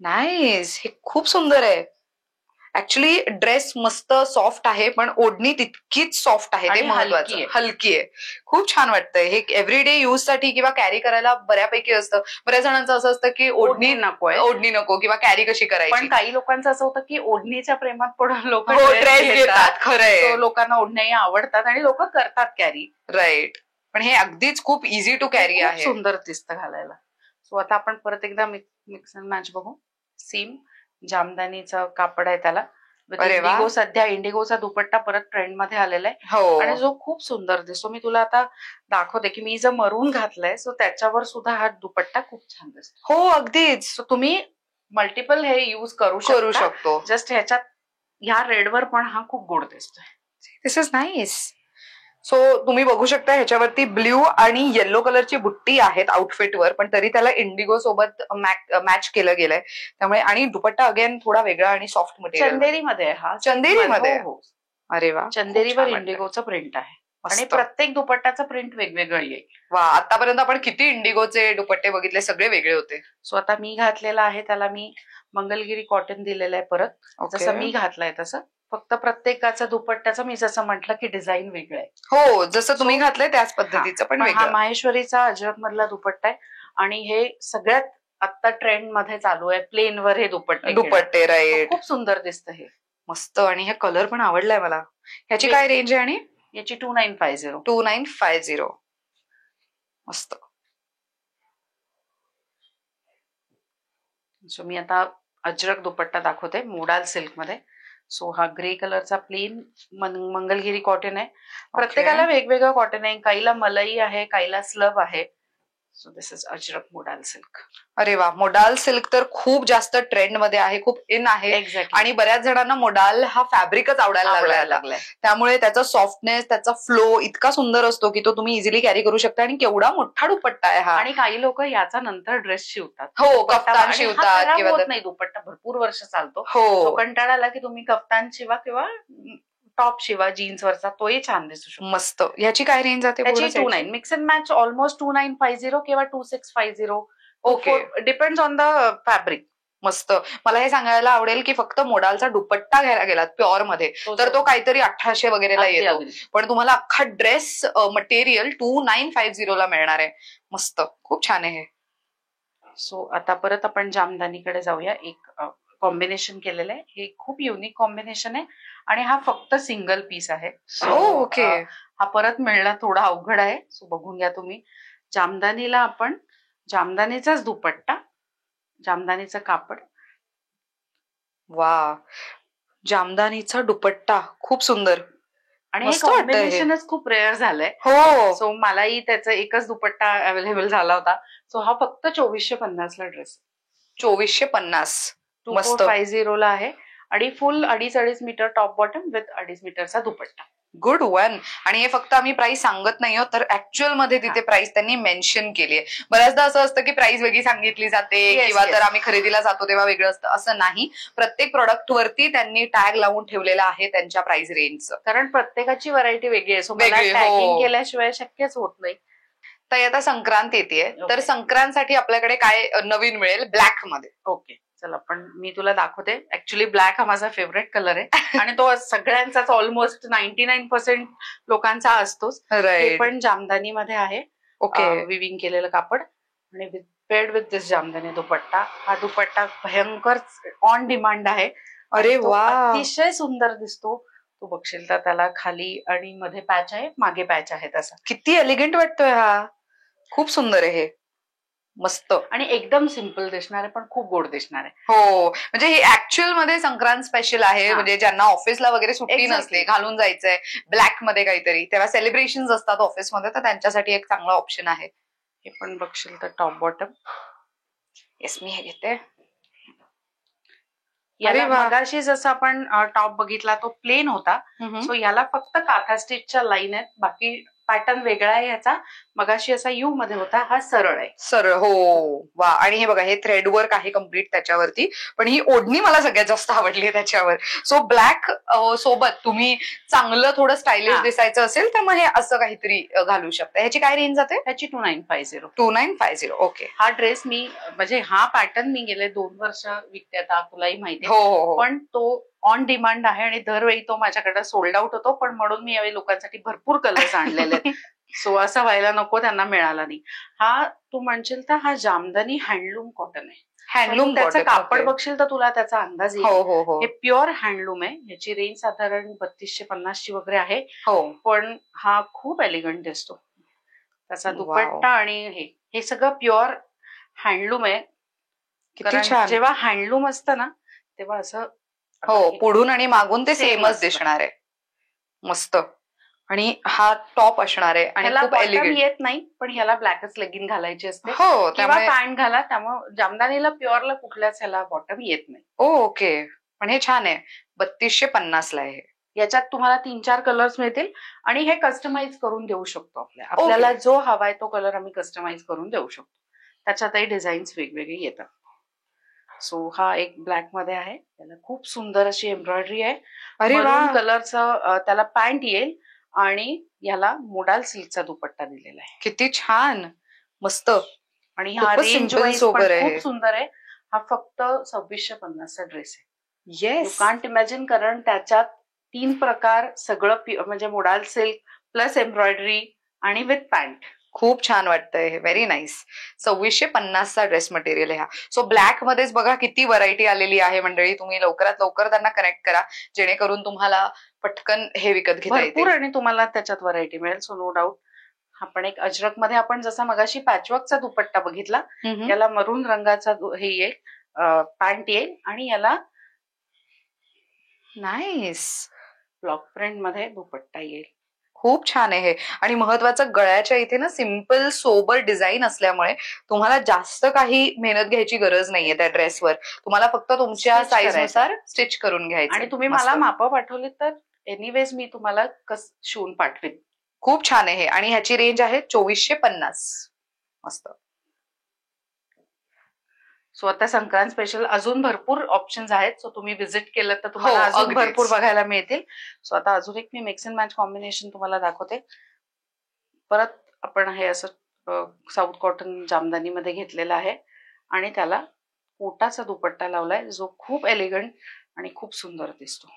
नाईस. हे खूप सुंदर आहे. ऍक्च्युली ड्रेस मस्त सॉफ्ट आहे, पण ओढणी तितकीच सॉफ्ट आहे, ते आणि महत्वाचं. हलकी आहे. हलकी आहे. खूप छान वाटतंय हे. एव्हरीडे यूज साठी किंवा कॅरी करायला बऱ्यापैकी असतं. बऱ्याच जणांचं असं असतं की ओढणी नकोय. ओढणी नको किंवा कॅरी कशी पण करायची. काही लोकांचं असं होतं की ओढणीच्या प्रेमात पडून लोक हो, ड्रेस घेतात. खरंय. So, लोकांना ओढण्याही आवडतात आणि लोक करतात कॅरी. राईट. पण हे अगदीच खूप इझी टू कॅरी आहे. सुंदर दिसतं घालायला. सो आता आपण परत एकदा मिक्स अँड मॅच बघू. सीम जामदानीचं कापड आहे त्याला. इंडिगो, सध्या इंडिगोचा दुपट्टा परत ट्रेंड मध्ये आलेला आहे. हो. आणि जो खूप सुंदर दिसतो. मी तुला आता दाखवते की मी जर मरून घातलंय सो त्याच्यावर सुद्धा हा दुपट्टा खूप छान दिसतो. हो, अगदीच. सो तुम्ही मल्टिपल हे युज करू शकतो. जस्ट ह्याच्यात ह्या रेडवर पण हा खूप गोड दिसतोय. दिस इज नाईस. सो तुम्ही बघू शकता ह्याच्यावरती ब्ल्यू आणि येलो कलरची बुट्टी आहेत आउटफिटवर, पण तरी त्याला इंडिगो सोबत मॅच केलं गेलंय. त्यामुळे आणि दुपट्टा अगेन थोडा वेगळा आणि सॉफ्ट मटेरियल. चंदेरीमध्ये आहे हा. चंदेरीमध्ये. हो. अरे वा. चंदेरीवर इंडिगोचं प्रिंट आहे. आणि प्रत्येक दुपट्ट्याचं प्रिंट वेगवेगळं येईल. वा. आतापर्यंत आपण किती इंडिगोचे दुपट्टे बघितले, सगळे वेगळे होते. सो आता मी घातलेला आहे त्याला मी मंगलगिरी कॉटन दिलेलं आहे परत. जसं मी घातलंय तसं. फक्त प्रत्येकाचा दुपट्ट्याचं मी जसं म्हटलं की डिझाईन वेगळं आहे. हो, जसं तुम्ही घातलंय त्याच पद्धतीचं पण वेगळं. हा माहेश्वरीचा अजरक मधला दुपट्टा आहे आणि हे सगळ्यात आता ट्रेंड मध्ये चालू आहे प्लेन वर हे दुपट्टे. राईट. खूप सुंदर दिसतं हे. मस्त. आणि हे कलर पण आवडलाय मला. ह्याची काय रेंज आहे? आणि याची 2950. 2950. मस्त. सो मी आता अजरक दुपट्टा दाखवते मोडाल सिल्क मध्ये. सो हा ग्रे कलरचा प्लेन मंगलगिरी कॉटन आहे. प्रत्येकाला वेगवेगळं कॉटन आहे. काहीला मलई आहे, काहीला स्लब आहे. So this is Ajrak modal silk. अरे वा. मोडाल सिल्क तर खूप जास्त ट्रेंड मध्ये आहे, खूप इन आहे. आणि बऱ्याच जणांना मोडाल हा फॅब्रिकच आवडायला लागलाय. त्यामुळे त्याचा सॉफ्टनेस, त्याचा फ्लो इतका सुंदर असतो की तो तुम्ही इझिली कॅरी करू शकता. आणि केवढा मोठा दुपट्टा आहे हा. आणि काही लोक याचा नंतर ड्रेस शिवतात. हो, कफ्तान शिवतात किंवा नाही दुपट्टा भरपूर वर्ष चालतो. हो. कंटाळा आला की तुम्ही कफ्तान शिवा किंवा टॉप शिवा जीन्सवरचा, तोही छान दिसू शकतो. मस्त. याची काय रेंज जाते? 29. मिक्स अँड मॅच ऑलमोस्ट 2950 किंवा 2650. Okay. Depends on the fabric. मस्त. मला हे सांगायला आवडेल की फक्त मोडालचा दुपट्टा घ्यायला गेलात प्युअर मध्ये तर तो काहीतरी 1800 वगैरेला येतो. पण तुम्हाला अख्खा ड्रेस मटेरियल 2950 ला मिळणार आहे. मस्त. खूप छान आहे हे. सो आता परत आपण जामदानीकडे जाऊया. एक कॉम्बिनेशन केलेलं आहे. हे खूप युनिक कॉम्बिनेशन आहे आणि हा फक्त सिंगल पीस आहे. ओके. हा परत मिळणं थोडा अवघड आहे. सो बघून घ्या तुम्ही. जामदानीला आपण जामदानीचाच दुपट्टा, जामदानीचं कापड. वा. जामदानीचा दुपट्टा खूप सुंदर. आणि हे कॉम्बिनेशनच खूप रेअर झालंय. हो. सो मलाही त्याचा एकच दुपट्टा अवेलेबल झाला होता. सो हा फक्त 2450 ला ड्रेस. 2450. 2450 ला आहे. आणि full 2.5 metre top bottom with 2.5 मीटरचा दुपट्टा. Good one. आणि हे फक्त आम्ही प्राइस सांगत नाही आहोत, तर ऍक्च्युअल मध्ये तिथे प्राइस त्यांनी मेन्शन केली आहे. बऱ्याचदा असं असतं की प्राइस वेगळी सांगितली जाते किंवा तर आम्ही खरेदीला जातो तेव्हा वेगळं असतं. असं नाही. प्रत्येक प्रोडक्ट वरती त्यांनी टॅग लावून ठेवलेला आहे त्यांच्या प्राइस रेंजचं. कारण प्रत्येकाची व्हरायटी वेगळी आहे. सो मला टॅगिंग केल्याशिवाय शक्यच होत नाही. तर आता संक्रांत येते, तर संक्रांतसाठी आपल्याकडे काय नवीन मिळेल ब्लॅक मध्ये? ओके. चला पण मी तुला दाखवते. ऍक्च्युली ब्लॅक हा माझा फेवरेट कलर आहे आणि तो सगळ्यांचाच ऑलमोस्ट 99% लोकांचा असतोच. हे पण जामदानी मध्ये आहे. ओके. विविंग केलेलं कापड आणि पेड विथ दिस जामदानी दुपट्टा. हा दुपट्टा भयंकर ऑन डिमांड आहे. अरे वा. अतिशय सुंदर दिसतो. तू बघशील तर त्याला खाली आणि मध्ये पॅच आहे, मागे पॅच आहे. तसा किती एलिगंट वाटतोय हा. खूप सुंदर आहे हे. मस्त. आणि एकदम सिम्पल दिसणार आहे पण खूप गोड दिसणार आहे. हो. म्हणजे हे ऍक्च्युअल मध्ये संक्रांत स्पेशल आहे. म्हणजे ज्यांना ऑफिसला वगैरे सुट्टी नसते, घालून जायचंय ब्लॅक मध्ये काहीतरी, तेव्हा सेलिब्रेशन असतात ऑफिसमध्ये, तर त्यांच्यासाठी एक चांगला ऑप्शन आहे. हे पण बघशील तर टॉप बॉटम. येस, मी हे घेते. याला मगाशी जसं आपण टॉप बघितला तो प्लेन होता. सो याला फक्त काथा स्टिचच्या लाईन आहेत. बाकी पॅटर्न वेगळा आहे याचा. मगाशी असा यू मध्ये होता, हा सरळ आहे. सरळ. हो. वा. आणि हे बघा, हे थ्रेड वर्क आहे कम्प्लीट त्याच्यावरती. पण ही ओढणी मला सगळ्यात जास्त आवडली आहे त्याच्यावर. सो ब्लॅक सोबत तुम्ही चांगलं थोडं स्टायलिश दिसायचं असेल तर मग हे असं काहीतरी घालू शकता. ह्याची काय रेंज जाते? ह्याची 2950. 2950. ओके. हा ड्रेस मी म्हणजे हा पॅटर्न मी गेले 2 वर्ष विकते, आता तुलाही माहिती. हो. पण तो ऑन डिमांड आहे आणि दरवेळी तो माझ्याकडे सोल्ड आउट होतो, पण म्हणून मी यावेळी लोकांसाठी भरपूर कलर्स आणलेले आहेत. सो असं व्हायला नको, त्यांना मिळाला नाही. हा तू म्हणशील तर हा जामदानी हँडलूम कॉटन आहे. हँडलूम त्याचं कॉटन. कापड बघशील तर तुला त्याचा अंदाज हो येईल. हो हो हे प्युअर हँडलूम आहे. याची रेंज साधारण 3250 वगैरे आहे. हो. पण हा खूप एलिगंट दिसतो. त्याचा वाव. दुपट्टा आणि हे सगळं प्युअर हँडलूम आहे. किती कारण छान. जेव्हा हँडलूम असतं ना तेव्हा असं हो, पुढून आणि मागून ते Same सेमच असतं. दिसणार आहे. मस्त. आणि हा टॉप असणार आहे आणि ह्याला खूप बॉटम एलिगंट. येत नाही, पण ह्याला ब्लॅकच लेगिन घालायची असते हो, किंवा त्यामुळे पॅन्ट घाला. त्यामुळे जामदानीला प्युअरला कुठल्याच ह्याला बॉटम येत नाही. ओके. पण हे छान आहे. 3250 ला आहे. याच्यात तुम्हाला 3-4 कलर्स मिळतील आणि हे कस्टमाइज करून देऊ शकतो. आपल्याला जो हवाय तो कलर आम्ही कस्टमाइज करून देऊ शकतो. त्याच्यातही डिझाईन्स वेगवेगळे येतात. सो हा एक ब्लॅक मध्ये आहे. त्याला खूप सुंदर अशी एम्ब्रॉयडरी आहे. अरे वा. मरून कलरचं त्याला पॅन्ट येईल आणि याला मोडाल सिल्कचा दुपट्टा दिलेला आहे. किती छान. मस्त. आणि हा खूपच रेंज simple वाईज सोबर पण आहे खूप हे. सुंदर आहे. हा फक्त 2650 चा ड्रेस आहे. You yes. कांट इमॅजिन, कारण त्याच्यात 3 प्रकार सगळं म्हणजे मोडाल सिल्क प्लस एम्ब्रॉयडरी आणि विथ पॅन्ट. खूप छान वाटतंय हे. Very nice. 2650 चा ड्रेस मटेरियल आहे हा. सो ब्लॅक मध्येच बघा किती व्हरायटी आलेली आहे मंडळी. तुम्ही लवकरात लवकर त्यांना कनेक्ट करा, जेणेकरून तुम्हाला पटकन हे विकत घेता येईल. भरपूर आणि तुम्हाला त्याच्यात व्हरायटी मिळेल. So no doubt. आपण एक अजरक मध्ये आपण जसा मगाशी पॅचवर्कचा दुपट्टा बघितला, याला मरून रंगाचा हे येईल, पॅन्ट येईल आणि याला नाईस ब्लॉक प्रिंट मध्ये दुपट्टा येईल. खूप छान आहे हे. आणि महत्वाचं, गळ्याच्या इथे ना सिम्पल सोबर डिझाईन असल्यामुळे तुम्हाला जास्त काही मेहनत घ्यायची गरज नाहीये त्या ड्रेसवर. तुम्हाला फक्त तुमच्या Stitch साईज करायचं. नुसार स्टिच करून घ्यायचं. आणि तुम्ही मला मापं पाठवली तर एनिवेज मी तुम्हाला शिवून पाठवेन. खूप छान आहे हे. आणि ह्याची रेंज आहे 2450. मस्त. सो आता संक्रांत स्पेशल अजून भरपूर ऑप्शन्स आहेत. सो तुम्ही व्हिजिट केलं तर तुम्हाला हो, अजून अगदीच. भरपूर बघायला मिळतील. सो आता अजून एक मी मिक्स अँड मॅच कॉम्बिनेशन तुम्हाला दाखवते. परत आपण हे असं साऊथ कॉटन जामदानी मध्ये घेतलेलं आहे आणि त्याला कोटाचा दुपट्टा लावलाय, जो खूप एलिगंट आणि खूप सुंदर दिसतो.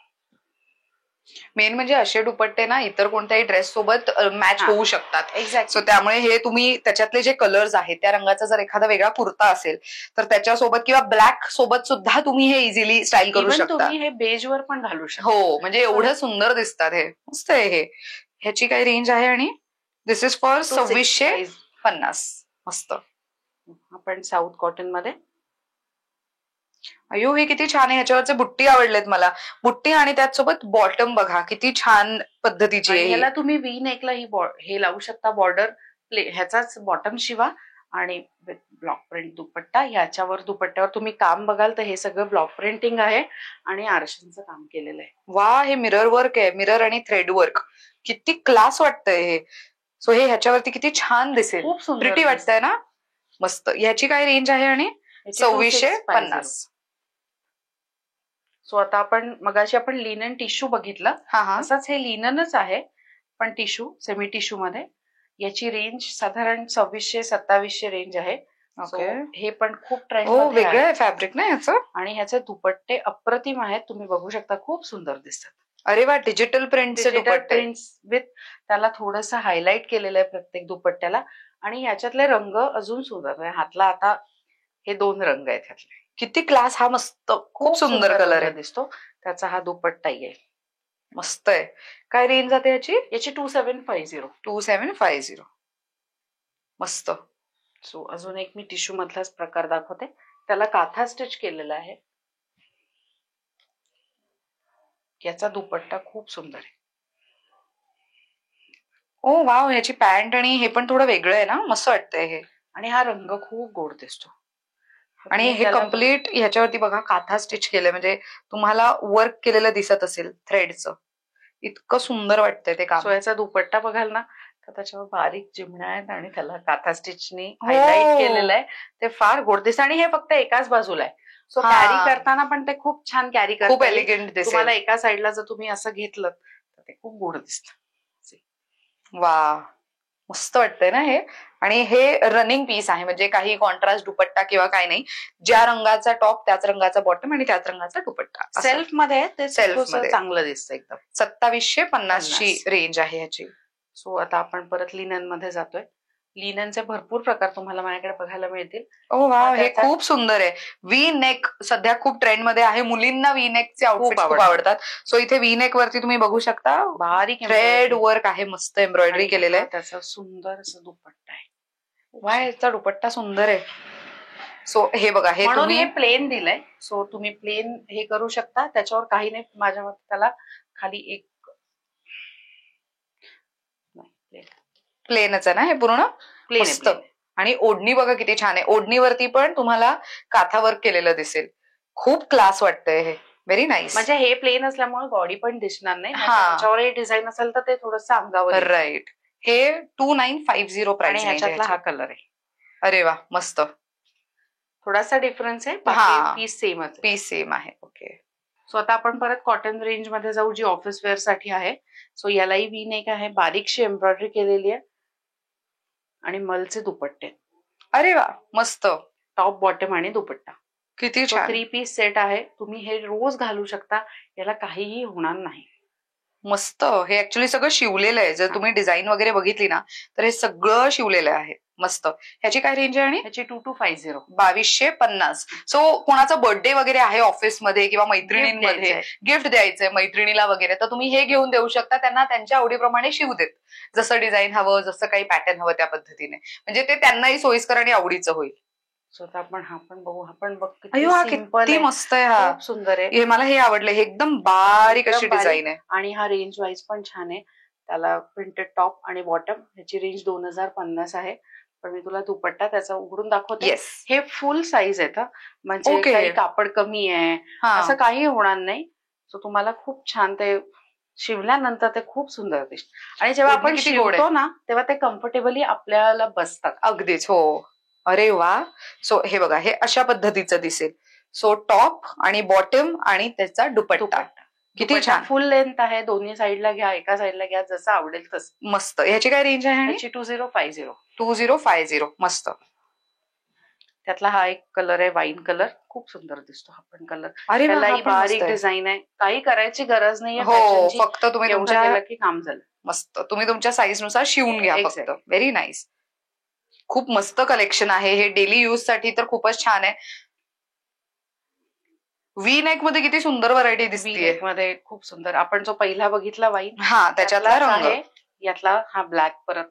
मेन म्हणजे असे दुपट्टे ना इतर कोणत्याही ड्रेस सोबत मॅच होऊ शकतात. एक्झॅक्ट. सो त्यामुळे हे तुम्ही त्याच्यातले जे कलर्स आहेत त्या रंगाचा जर एखादा वेगळा कुर्ता असेल तर त्याच्यासोबत किंवा ब्लॅक सोबत सुद्धा तुम्ही हे इझिली स्टाईल करू शकता. तुम्ही हे बेजवर पण घालू शकता. हो, म्हणजे एवढं सुंदर दिसतात हे. मस्त आहे हे. ह्याची काय रेंज आहे आणि दिस इज फॉर 2650. मस्त. आपण साऊथ कॉटन मध्ये. अयो, हे किती छान आहे. ह्याच्यावरचे बुट्टी आवडलेत मला. बुट्टी आणि त्याचसोबत बॉटम बघा किती छान पद्धतीची आहे. याला तुम्ही वी नेकला हे लावू शकता. बॉर्डर ह्याचाच बॉटम शिवा आणि ब्लॉक प्रिंट दुपट्टा. ह्याच्यावर दुपट्ट्यावर तुम्ही काम बघाल तर हे सगळं ब्लॉक प्रिंटिंग आहे आणि आरशांचं काम केलेलं आहे. वा, हे मिरर वर्क आहे. मिरर आणि थ्रेड वर्क. किती क्लास वाटतंय हे. सो हे ह्याच्यावरती किती छान दिसेल. खूप सुंदर प्रिटी वाटतंय ना. मस्त. ह्याची काय रेंज आहे आणि 2650. सो आता आपण मगाशी आपण लिनन टिश्यू बघितलं. तसंच हे लिननच आहे पण टिश्यू, सेमी टिश्यू मध्ये. याची रेंज साधारण 2600-2700 रेंज आहे. हे पण खूप ट्रेंड मध्ये वेगळं आहे फॅब्रिक ना ह्याचं. आणि ह्याचे दुपट्टे अप्रतिम आहेत. तुम्ही बघू शकता, खूप सुंदर दिसतात. अरे वा, डिजिटल प्रिंटचे दुपट्टे विथ त्याला थोडस हायलाइट केलेलं आहे प्रत्येक दुपट्ट्याला. आणि ह्याच्यातले रंग अजून सुंदर आहे. हातला आता हे 2 रंग आहेत ह्यातले. किती क्लास. हा मस्त, खूप सुंदर कलर आहे. दिसतो. त्याचा हा दुपट्टा येईल. मस्त आहे. काय रेंज जाते याची? 2750. 2750. मस्त. सो अजून एक मी टिश्यू मधलाच प्रकार दाखवते. त्याला काथा स्टिच केलेला आहे. याचा दुपट्टा खूप सुंदर आहे. ओ वाव, ह्याची पॅन्ट आणि हे पण थोडं वेगळं आहे ना. मस्त वाटतंय हे. आणि हा रंग खूप गोड दिसतो. आणि हे कम्प्लीट ह्याच्यावरती बघा काथा स्टिच केलंय, म्हणजे तुम्हाला वर्क केलेलं दिसत असेल थ्रेडचं. इतकं सुंदर वाटतंय ते काम. सो याचा दुपट्टा बघाल ना तर त्याच्यावर बारीक चिमण्या आहेत आणि त्याला काथा स्टिचनी हायलाइट केलेलं आहे. ते फार गोड दिसतं आणि हे फक्त एकाच बाजूला आहे. सो कॅरी करताना पण ते खूप छान कॅरी करता. खूप एलिगंट दिसतं. तुम्हाला एका साईडला जर तुम्ही असं घेतलं तर ते खूप गोड दिसतं. वा, मस्त वाटतंय ना हे. आणि हे रनिंग पीस आहे, म्हणजे काही कॉन्ट्रास्ट दुपट्टा किंवा काय नाही, ज्या रंगाचा टॉप त्याच रंगाचा बॉटम आणि त्याच रंगाचा दुपट्टा. सेल्फ मध्ये ते सेल्फ मध्ये चांगलं दिसतं एकदम. 2750 ची रेंज आहे ह्याची. सो आता आपण परत लिनन मध्ये जातोय. लिननचे भरपूर प्रकार तुम्हाला माझ्याकडे बघायला मिळतील. ओ वा, हे खूप सुंदर आहे. व्ही नेक सध्या खूप ट्रेंड मध्ये आहे, मुलींना व्ही नेकचे आउटफिट खूप आवडतात. सो इथे व्ही नेक वरती तुम्ही बघू शकता, बारीक थ्रेड वर्क आहे, मस्त एम्ब्रॉयडरी केलेलं आहे. त्याचा सुंदर असं दुपट्टा आहे. वा, याचा दुपट्टा सुंदर आहे. सो हे बघा, हे तुम्ही प्लेन दिलंय. सो तुम्ही प्लेन हे करू शकता, त्याच्यावर काही नाही. माझ्या मते त्याला खाली एक प्लेनच आहे ना हे पूर्ण. मस्त. आणि ओढणी बघा किती छान आहे. ओढणीवरती पण तुम्हाला काथा वर्क केलेलं दिसेल. खूप क्लास वाटतंय हे. Very nice. म्हणजे हे प्लेन असल्यामुळे बॉडी पण दिसणार नाही. त्याच्यावर डिझाईन असेल तर ते थोडंसं अंगावर. राईट. हे 2950 प्राइस ह्याच्यातला हा कलर आहे. अरे वा, मस्त. थोडासा डिफरन्स आहे, पीस सेम आहे. पीस सेम आहे. ओके. सो आता आपण परत कॉटन रेंज मध्ये जाऊ, जी ऑफिस वेअर साठी आहे. सो यालाही वी नेक आहे, बारीकशी एम्ब्रॉयडरी केलेली आहे आणि मलचे दुपट्टे. अरे वा, मस्त. टॉप बॉटम आणि दुपट्टा किती छान. 3 पीस सेट आहे. तुम्ही हे रोज घालू शकता, याला काहीही होणार नाही. मस्त. हे ऍक्च्युली सगळं शिवलेलं आहे. जर तुम्ही डिझाईन वगैरे बघितली ना तर हे सगळं शिवलेलं आहे. मस्त. ह्याची काय रेंज आहे? आणि ह्याची 2250. 2250. सो कोणाचा बर्थडे वगैरे आहे ऑफिसमध्ये किंवा मैत्रिणींमध्ये गिफ्ट द्यायचंय मैत्रिणीला वगैरे, तर तुम्ही हे घेऊन देऊ शकता. त्यांना त्यांच्या आवडीप्रमाणे शिवू देत, जसं डिझाईन हवं, जसं काही पॅटर्न हवं त्या पद्धतीने, म्हणजे ते त्यांनाही सोयीस्कर आणि आवडीचं होईल. स्वतः आपण हा पण बघू. हा पण बघ, किती मस्त आहे. हा खूप सुंदर आहे. मला हे आवडलं. हे एकदम बारीक अशी डिझाईन आहे आणि हा रेंज वाईज पण छान आहे. त्याला प्रिंटेड टॉप आणि बॉटम. ह्याची रेंज 2050 आहे. पण मी तुला दुपट्टा त्याचा उघडून दाखवते. हे फुल साईज आहे, म्हणजे काही कापड कमी आहे असं काही होणार नाही. सो तुम्हाला खूप छान ते शिवल्यानंतर ते खूप सुंदर दिसतं. आणि जेव्हा आपण शिवतो ना तेव्हा ते कम्फर्टेबली आपल्याला बसतात. अगदीच. हो. अरे वा. सो हे बघा, हे अशा पद्धतीचं दिसेल. सो टॉप आणि बॉटम आणि त्याचा दुपट्टा किती छान. फुल लेंथ आहे, दोन्ही साईडला घ्या, एका साईडला घ्या, जसं आवडेल तसं. मस्त. ह्याची काय रेंज आहे? ह्याची 2050. 2050. मस्त. त्यातला हा एक कलर आहे, वाईन कलर. खूप सुंदर दिसतो हा पण कलर. अरे, त्यालाही बारीक डिझाईन आहे. काही करायची गरज नाहीये. हो, फक्त तुम्ही तुमच्या की काम झालं. मस्त. तुम्ही तुमच्या साईज नुसार शिवून घ्या फक्त. Very nice. खूप मस्त कलेक्शन आहे हे. डेली यूज साठी तर खूपच छान आहे. व्ही नेक मध्ये किती सुंदर व्हरायटी दिसते. मध्ये खूप सुंदर. आपण जो पहिला बघितला वाईन, त्याच्यातला रंग आहे. यातला हा ब्लॅक परत.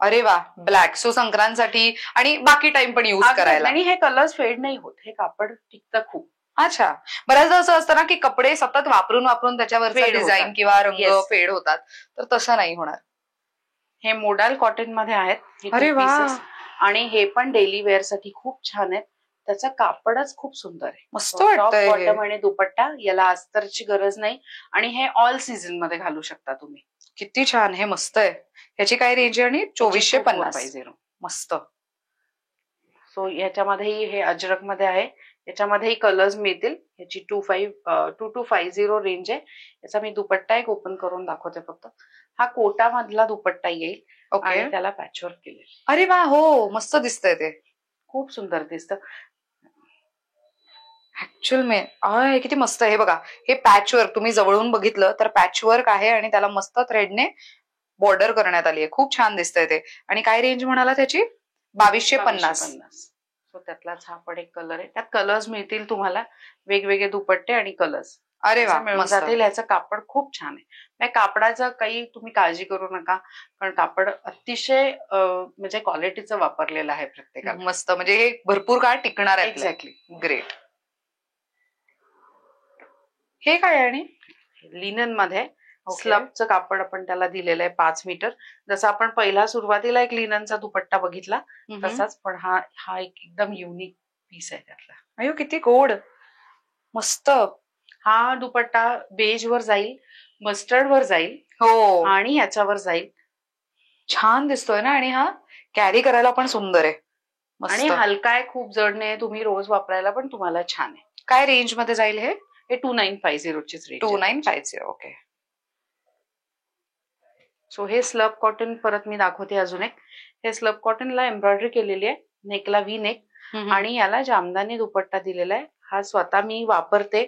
अरे वा, ब्लॅक. सो संक्रांतसाठी आणि बाकी टाइम पण यूज करायला. आणि हे कलर्स फेड नाही होत. हे कापड टिकतं खूप. अच्छा. बऱ्याचदा असं असतं ना की कपडे सतत वापरून वापरून त्याच्यावर डिझाईन किंवा रंग फेड होतात, तर तसं नाही होणार. हे मोडाल कॉटन मध्ये आहेत. अरे वा. आणि हे पण डेली वेअर साठी खूप छान आहेत. त्याचा कापडच खूप सुंदर आहे. मस्त वाटतंय. बॉटम आणि दुपट्टा. याला अस्तरची गरज नाही आणि हे ऑल सीझन मध्ये घालू शकता तुम्ही. किती छान. हे मस्त आहे. ह्याची काय रेंज आहे? आणि 2450. मस्त. सो ह्याच्यामध्येही हे अजरक मध्ये आहे. याच्यामध्येही कलर्स मिळतील. ह्याची 2250 रेंज आहे. याचा मी दुपट्टा एक ओपन करून दाखवते फक्त. हा कोटा मधला दुपट्टा येईल. आणि त्याला पॅचवर्क केलेलं. अरे वा. हो, मस्त दिसतंय ते. खूप सुंदर दिसतं. ऍक्च्युअल मे किती मस्त आहे. हे बघा, हे पॅचवर्क तुम्ही जवळून बघितलं तर पॅचवर्क आहे आणि त्याला मस्त थ्रेडने बॉर्डर करण्यात आली आहे. खूप छान दिसतंय ते. आणि काय रेंज म्हणाला त्याची? 2250. सो त्यातलाच हा पण एक कलर आहे. त्यात कलर्स मिळतील तुम्हाला, वेगवेगळे दुपट्टे आणि कलर्स. अरे वा, मिळून जातील. याचं कापड खूप छान आहे. कापडाचं काही तुम्ही काळजी करू नका, कारण कापड अतिशय म्हणजे क्वालिटीचं वापरलेलं आहे प्रत्येकाला. मस्त. म्हणजे हे भरपूर काळ टिकणार आहे. एक्झॅक्टली. ग्रेट. हे काय आहे? आणि लिनन मध्ये स्लबचं कापड आपण त्याला दिलेलं आहे 5 मीटर. जसं आपण पहिला सुरुवातीला एक लिननचा दुपट्टा बघितला तसाच, पण हा एक एकदम युनिक पीस आहे त्यातला. अयो, किती गोड. मस्त. हा दुपट्टा बेज वर जाईल, मस्टर्ड वर जाईल. हो. आणि याच्यावर जाईल. छान दिसतोय ना. आणि हा कॅरी करायला पण सुंदर आहे. आणि हलका आहे, खूप जड नाही. तुम्ही रोज वापरायला पण तुम्हाला छान आहे. काय रेंज मध्ये जाईल हे? 2950 ची रेंज. 2950. ओके. सो हे स्लब कॉटन परत मी दाखवते अजून एक. हे स्लब कॉटनला एम्ब्रॉयडरी केलेली आहे, नेकला व्ही नेक, आणि याला जामदानी दुपट्टा दिलेला आहे. हा स्वतः मी वापरते,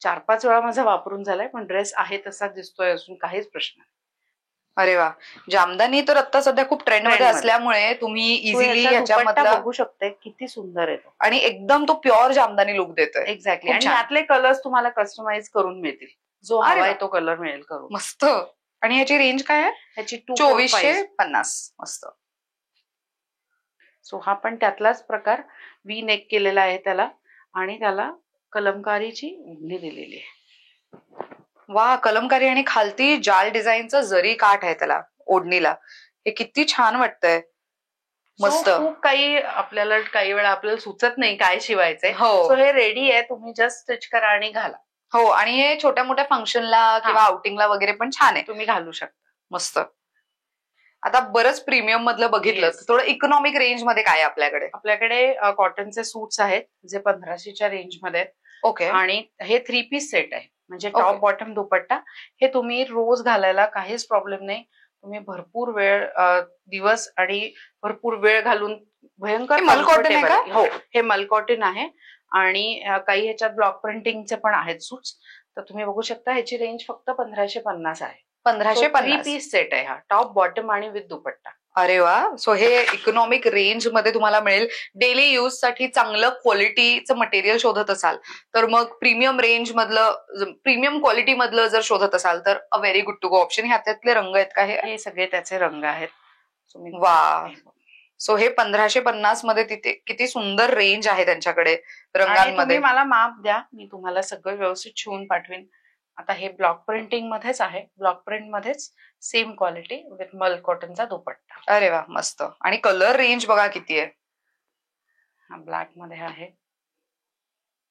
4-5 वेळा माझा वापरून झालाय, पण ड्रेस आहे तसा दिसतोय, अजून काहीच प्रश्न नाही. अरे वा, जामदानी तर आता सध्या खूप ट्रेंड मध्ये असल्यामुळे तुम्ही इझिली ह्याच्यामधला बघू शकते किती सुंदर आहे तो, आणि एकदम तो प्युअर जामदानी लुक देतोय. एक्झॅक्टली. आणि यातले कलर्स तुम्हाला कस्टमाइज करून मिळतील, जो हवाय तो कलर मिळेल करून. मस्त. आणि ह्याची रेंज काय आहे? ह्याची 2450. मस्त. सो हा पण त्यातलाच प्रकार, व्ही नेक केलेला आहे त्याला, आणि त्याला कलमकारीची उंगली दिलेली आहे. वा, कलमकारी आणि खालती जाल डिझाईनचं जरी काठ आहे त्याला ओढणीला. हे किती छान वाटतंय. मस्त. खूप काही आपल्याला काही वेळा आपल्याला सुचत नाही काय शिवायचंय. हो. सो हे रेडी आहे, तुम्ही जस्ट स्टिच करा आणि घाला. हो, आणि हे छोट्या मोठ्या फंक्शनला किंवा आउटिंगला वगैरे पण छान आहे, तुम्ही घालू शकता. मस्त. आता बरंच प्रीमियम मधलं बघितलं, थोडं इकॉनॉमिक रेंज मध्ये काय आपल्याकडे? आपल्याकडे कॉटनचे सूट्स आहेत जे 1500च्या रेंज मध्ये आहेत. ओके. आणि हे 3 पीस सेट आहे, म्हणजे टॉप बॉटम दुपट्टा. हे तुम्ही रोज घालायला काहीच प्रॉब्लेम नाही. तुम्ही भरपूर वेळ, दिवस आणि भरपूर वेळ घालून भयंकर मल कॉटन आहे का? हो, हे मल कॉटन आहे. आणि काही ह्याच्यात ब्लॉक प्रिंटिंगचे पण आहेत सूट्स, तर तुम्ही बघू शकता. ह्याची रेंज फक्त 1550 आहे. 1550. 3 पीस सेट आहे हा, टॉप बॉटम आणि विथ दुपट्टा. अरे वा. सो हे इकॉनॉमिक रेंज मध्ये तुम्हाला मिळेल. डेली यूज साठी चांगलं क्वालिटीचं मटेरियल शोधत असाल तर मग प्रीमियम रेंज मधलं, प्रीमियम क्वालिटी मधलं जर शोधत असाल तर a very good to go option. ह्याच्यातले रंग आहेत का? हे सगळे त्याचे रंग आहेत. वा. सो हे 1550 मध्ये तिथे किती सुंदर रेंज आहे त्यांच्याकडे रंगांमध्ये. मला माप द्या, मी तुम्हाला सगळं व्यवस्थित शिवून पाठवेन. आता हे ब्लॉक प्रिंटिंग मध्येच आहे, ब्लॉक प्रिंट मध्येच सेम क्वालिटी विथ मल कॉटनचा दुपट्टा. अरे वा, मस्त. आणि कलर रेंज बघा किती आहे. हा ब्लॅक मध्ये आहे,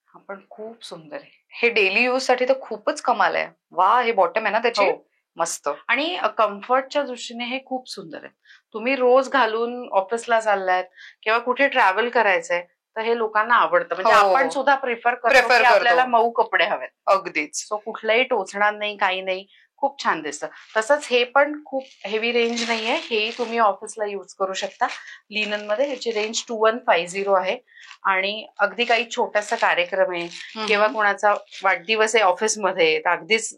हा पण खूप सुंदर आहे. हे डेली यूज साठी तर खूपच कमाल आहे. वा, हे बॉटम आहे ना त्याची? मस्त. आणि कम्फर्टच्या दृष्टीने हे खूप सुंदर आहे. तुम्ही रोज घालून ऑफिसला चाललात किंवा कुठे ट्रॅव्हल करायचंय तर हे लोकांना आवडतं. म्हणजे आपण सुद्धा प्रिफर करतो की आपल्याला मऊ कपडे हवेत. अगदीच. सो कुठलाही टोचणार नाही, काही नाही, खूप छान दिसतं. तसंच हे पण खूप हेवी रेंज नाहीये, हे तुम्ही ऑफिसला युज करू शकता लिनन मध्ये. ह्याची रेंज 2150 आहे. आणि अगदी काही छोटासा कार्यक्रम आहे किंवा कोणाचा वाढदिवस आहे ऑफिसमध्ये, तर अगदीच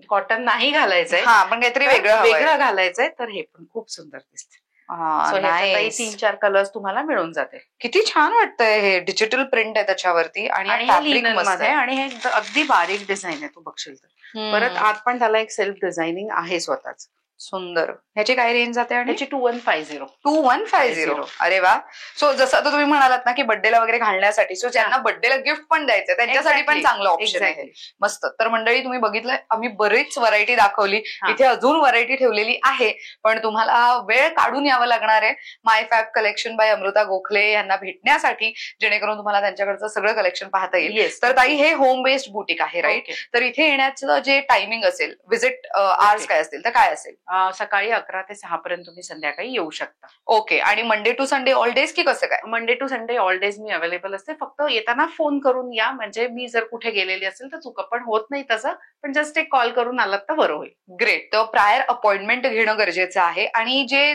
कॉटन नाही घालायचंय, पण काहीतरी वेगळं घालायचंय, तर हे पण खूप सुंदर दिसते. 3-4 कलर्स तुम्हाला मिळून जाते. किती छान वाटतंय. हे डिजिटल प्रिंट आहे त्याच्यावरती आणि लिनन मध्ये, आणि हे अगदी बारीक डिझाईन आहे, तू बघशील तर. परत आत पण त्याला एक सेल्फ डिझायनिंग आहे स्वतःच. सुंदर. ह्याची काय रेंज जाते? आणि ह्याची 2150. 2150. अरे वा. सो जसं आता तुम्ही म्हणालात ना की बर्थडेला वगैरे घालण्यासाठी, सो ज्यांना बर्थडेला गिफ्ट पण द्यायचं त्यांच्यासाठी पण चांगलं ऑप्शन आहे. मस्त. तर मंडळी, तुम्ही बघितलं, आम्ही बरीच व्हरायटी दाखवली, इथे अजून व्हरायटी ठेवलेली आहे, पण तुम्हाला वेळ काढून यावं लागणार आहे my fab collection by Amrita Gokhale यांना भेटण्यासाठी, जेणेकरून तुम्हाला त्यांच्याकडचं सगळं कलेक्शन पाहता येईल. तर ताई, हे होम बेस्ड बुटीक आहे, राईट? तर इथे येण्याचं जे टायमिंग असेल, व्हिजिट आवर्स काय असतील, तर काय असेल? सकाळी 11 ते 6 पर्यंत तुम्ही संध्याकाळी येऊ शकता. ओके. आणि Monday to Sunday all days की कसं काय? Monday to Sunday all days मी अवेलेबल असते. फक्त येताना फोन करून या, म्हणजे मी जर कुठे गेलेली असेल तर चुका पण होत नाही तसं, पण जस्ट एक कॉल करून आलात तर बरं होईल. ग्रेट. तर प्रायर अपॉइंटमेंट घेणं गरजेचं आहे. आणि जे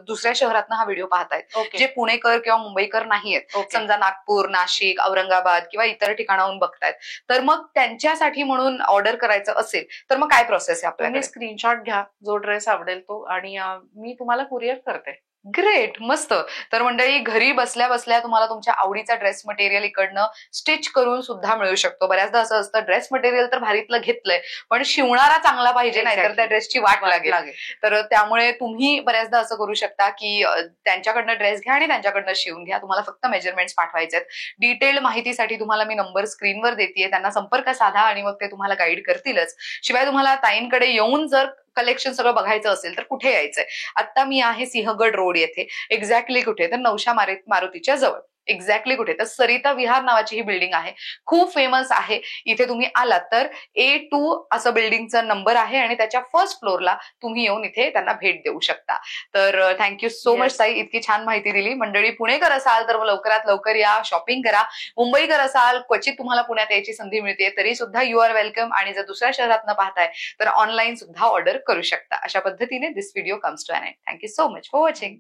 दुसऱ्या शहरातनं हा व्हिडिओ पाहतायत, जे पुणेकर किंवा मुंबईकर नाहीयेत, समजा नागपूर, नाशिक, औरंगाबाद किंवा इतर ठिकाणाहून बघतायत, तर मग त्यांच्यासाठी म्हणून ऑर्डर करायचं असेल तर मग काय प्रोसेस आहे आपल्याकडे? स्क्रीनशॉट घ्या जो ड्रेस आवडेल तो, आणि मी तुम्हाला कुरिअर करते. ग्रेट. मस्त. तर मंडळी, घरी बसल्या बसल्या तुम्हाला तुमच्या आवडीचा ड्रेस मटेरियल इकडनं स्टिच करून सुद्धा मिळू शकतो. बऱ्याचदा असं असतं, ड्रेस मटेरियल तर भारीतलं घेतलंय, पण शिवणारा चांगला पाहिजे, नाहीतर त्या ड्रेसची वाट लागेल. तर त्यामुळे तुम्ही बऱ्याचदा असं करू शकता की त्यांच्याकडनं ड्रेस घ्या आणि त्यांच्याकडनं शिवून घ्या. तुम्हाला फक्त मेजरमेंट्स पाठवायचे आहेत. डिटेल्ड माहितीसाठी तुम्हाला मी नंबर स्क्रीनवर देतेय, त्यांना संपर्क साधा आणि मग ते तुम्हाला गाईड करतीलच. शिवाय तुम्हाला ताईंकडे येऊन जर कलेक्शन सगळं बघायचं असेल तर कुठे यायचंय? आता मी आहे सिंहगड रोड येथे. एक्झॅक्टली कुठे? तर नवशा मारुतीच्या जवळ. एक्झॅक्टली कुठे, तर सरिता विहार नावाची ही बिल्डिंग आहे, खूप फेमस आहे. इथे तुम्ही आलात तर A2 असं बिल्डिंगचा नंबर आहे आणि त्याच्या फर्स्ट फ्लोअरला तुम्ही येऊन इथे त्यांना भेट देऊ शकता. तर थँक्यू सो मच Yes. ताई, इतकी छान माहिती दिली. मंडळी पुणेकर असाल तर लवकरात लवकर या, शॉपिंग करा. मुंबईकर असाल, क्वचित तुम्हाला पुण्यात यायची संधी मिळते, तरी सुद्धा यू आर वेलकम. आणि जर दुसऱ्या शहरात न पाहताय तर ऑनलाईन सुद्धा ऑर्डर करू शकता. अशा पद्धतीने this video comes to an end. Thank you so much for watching.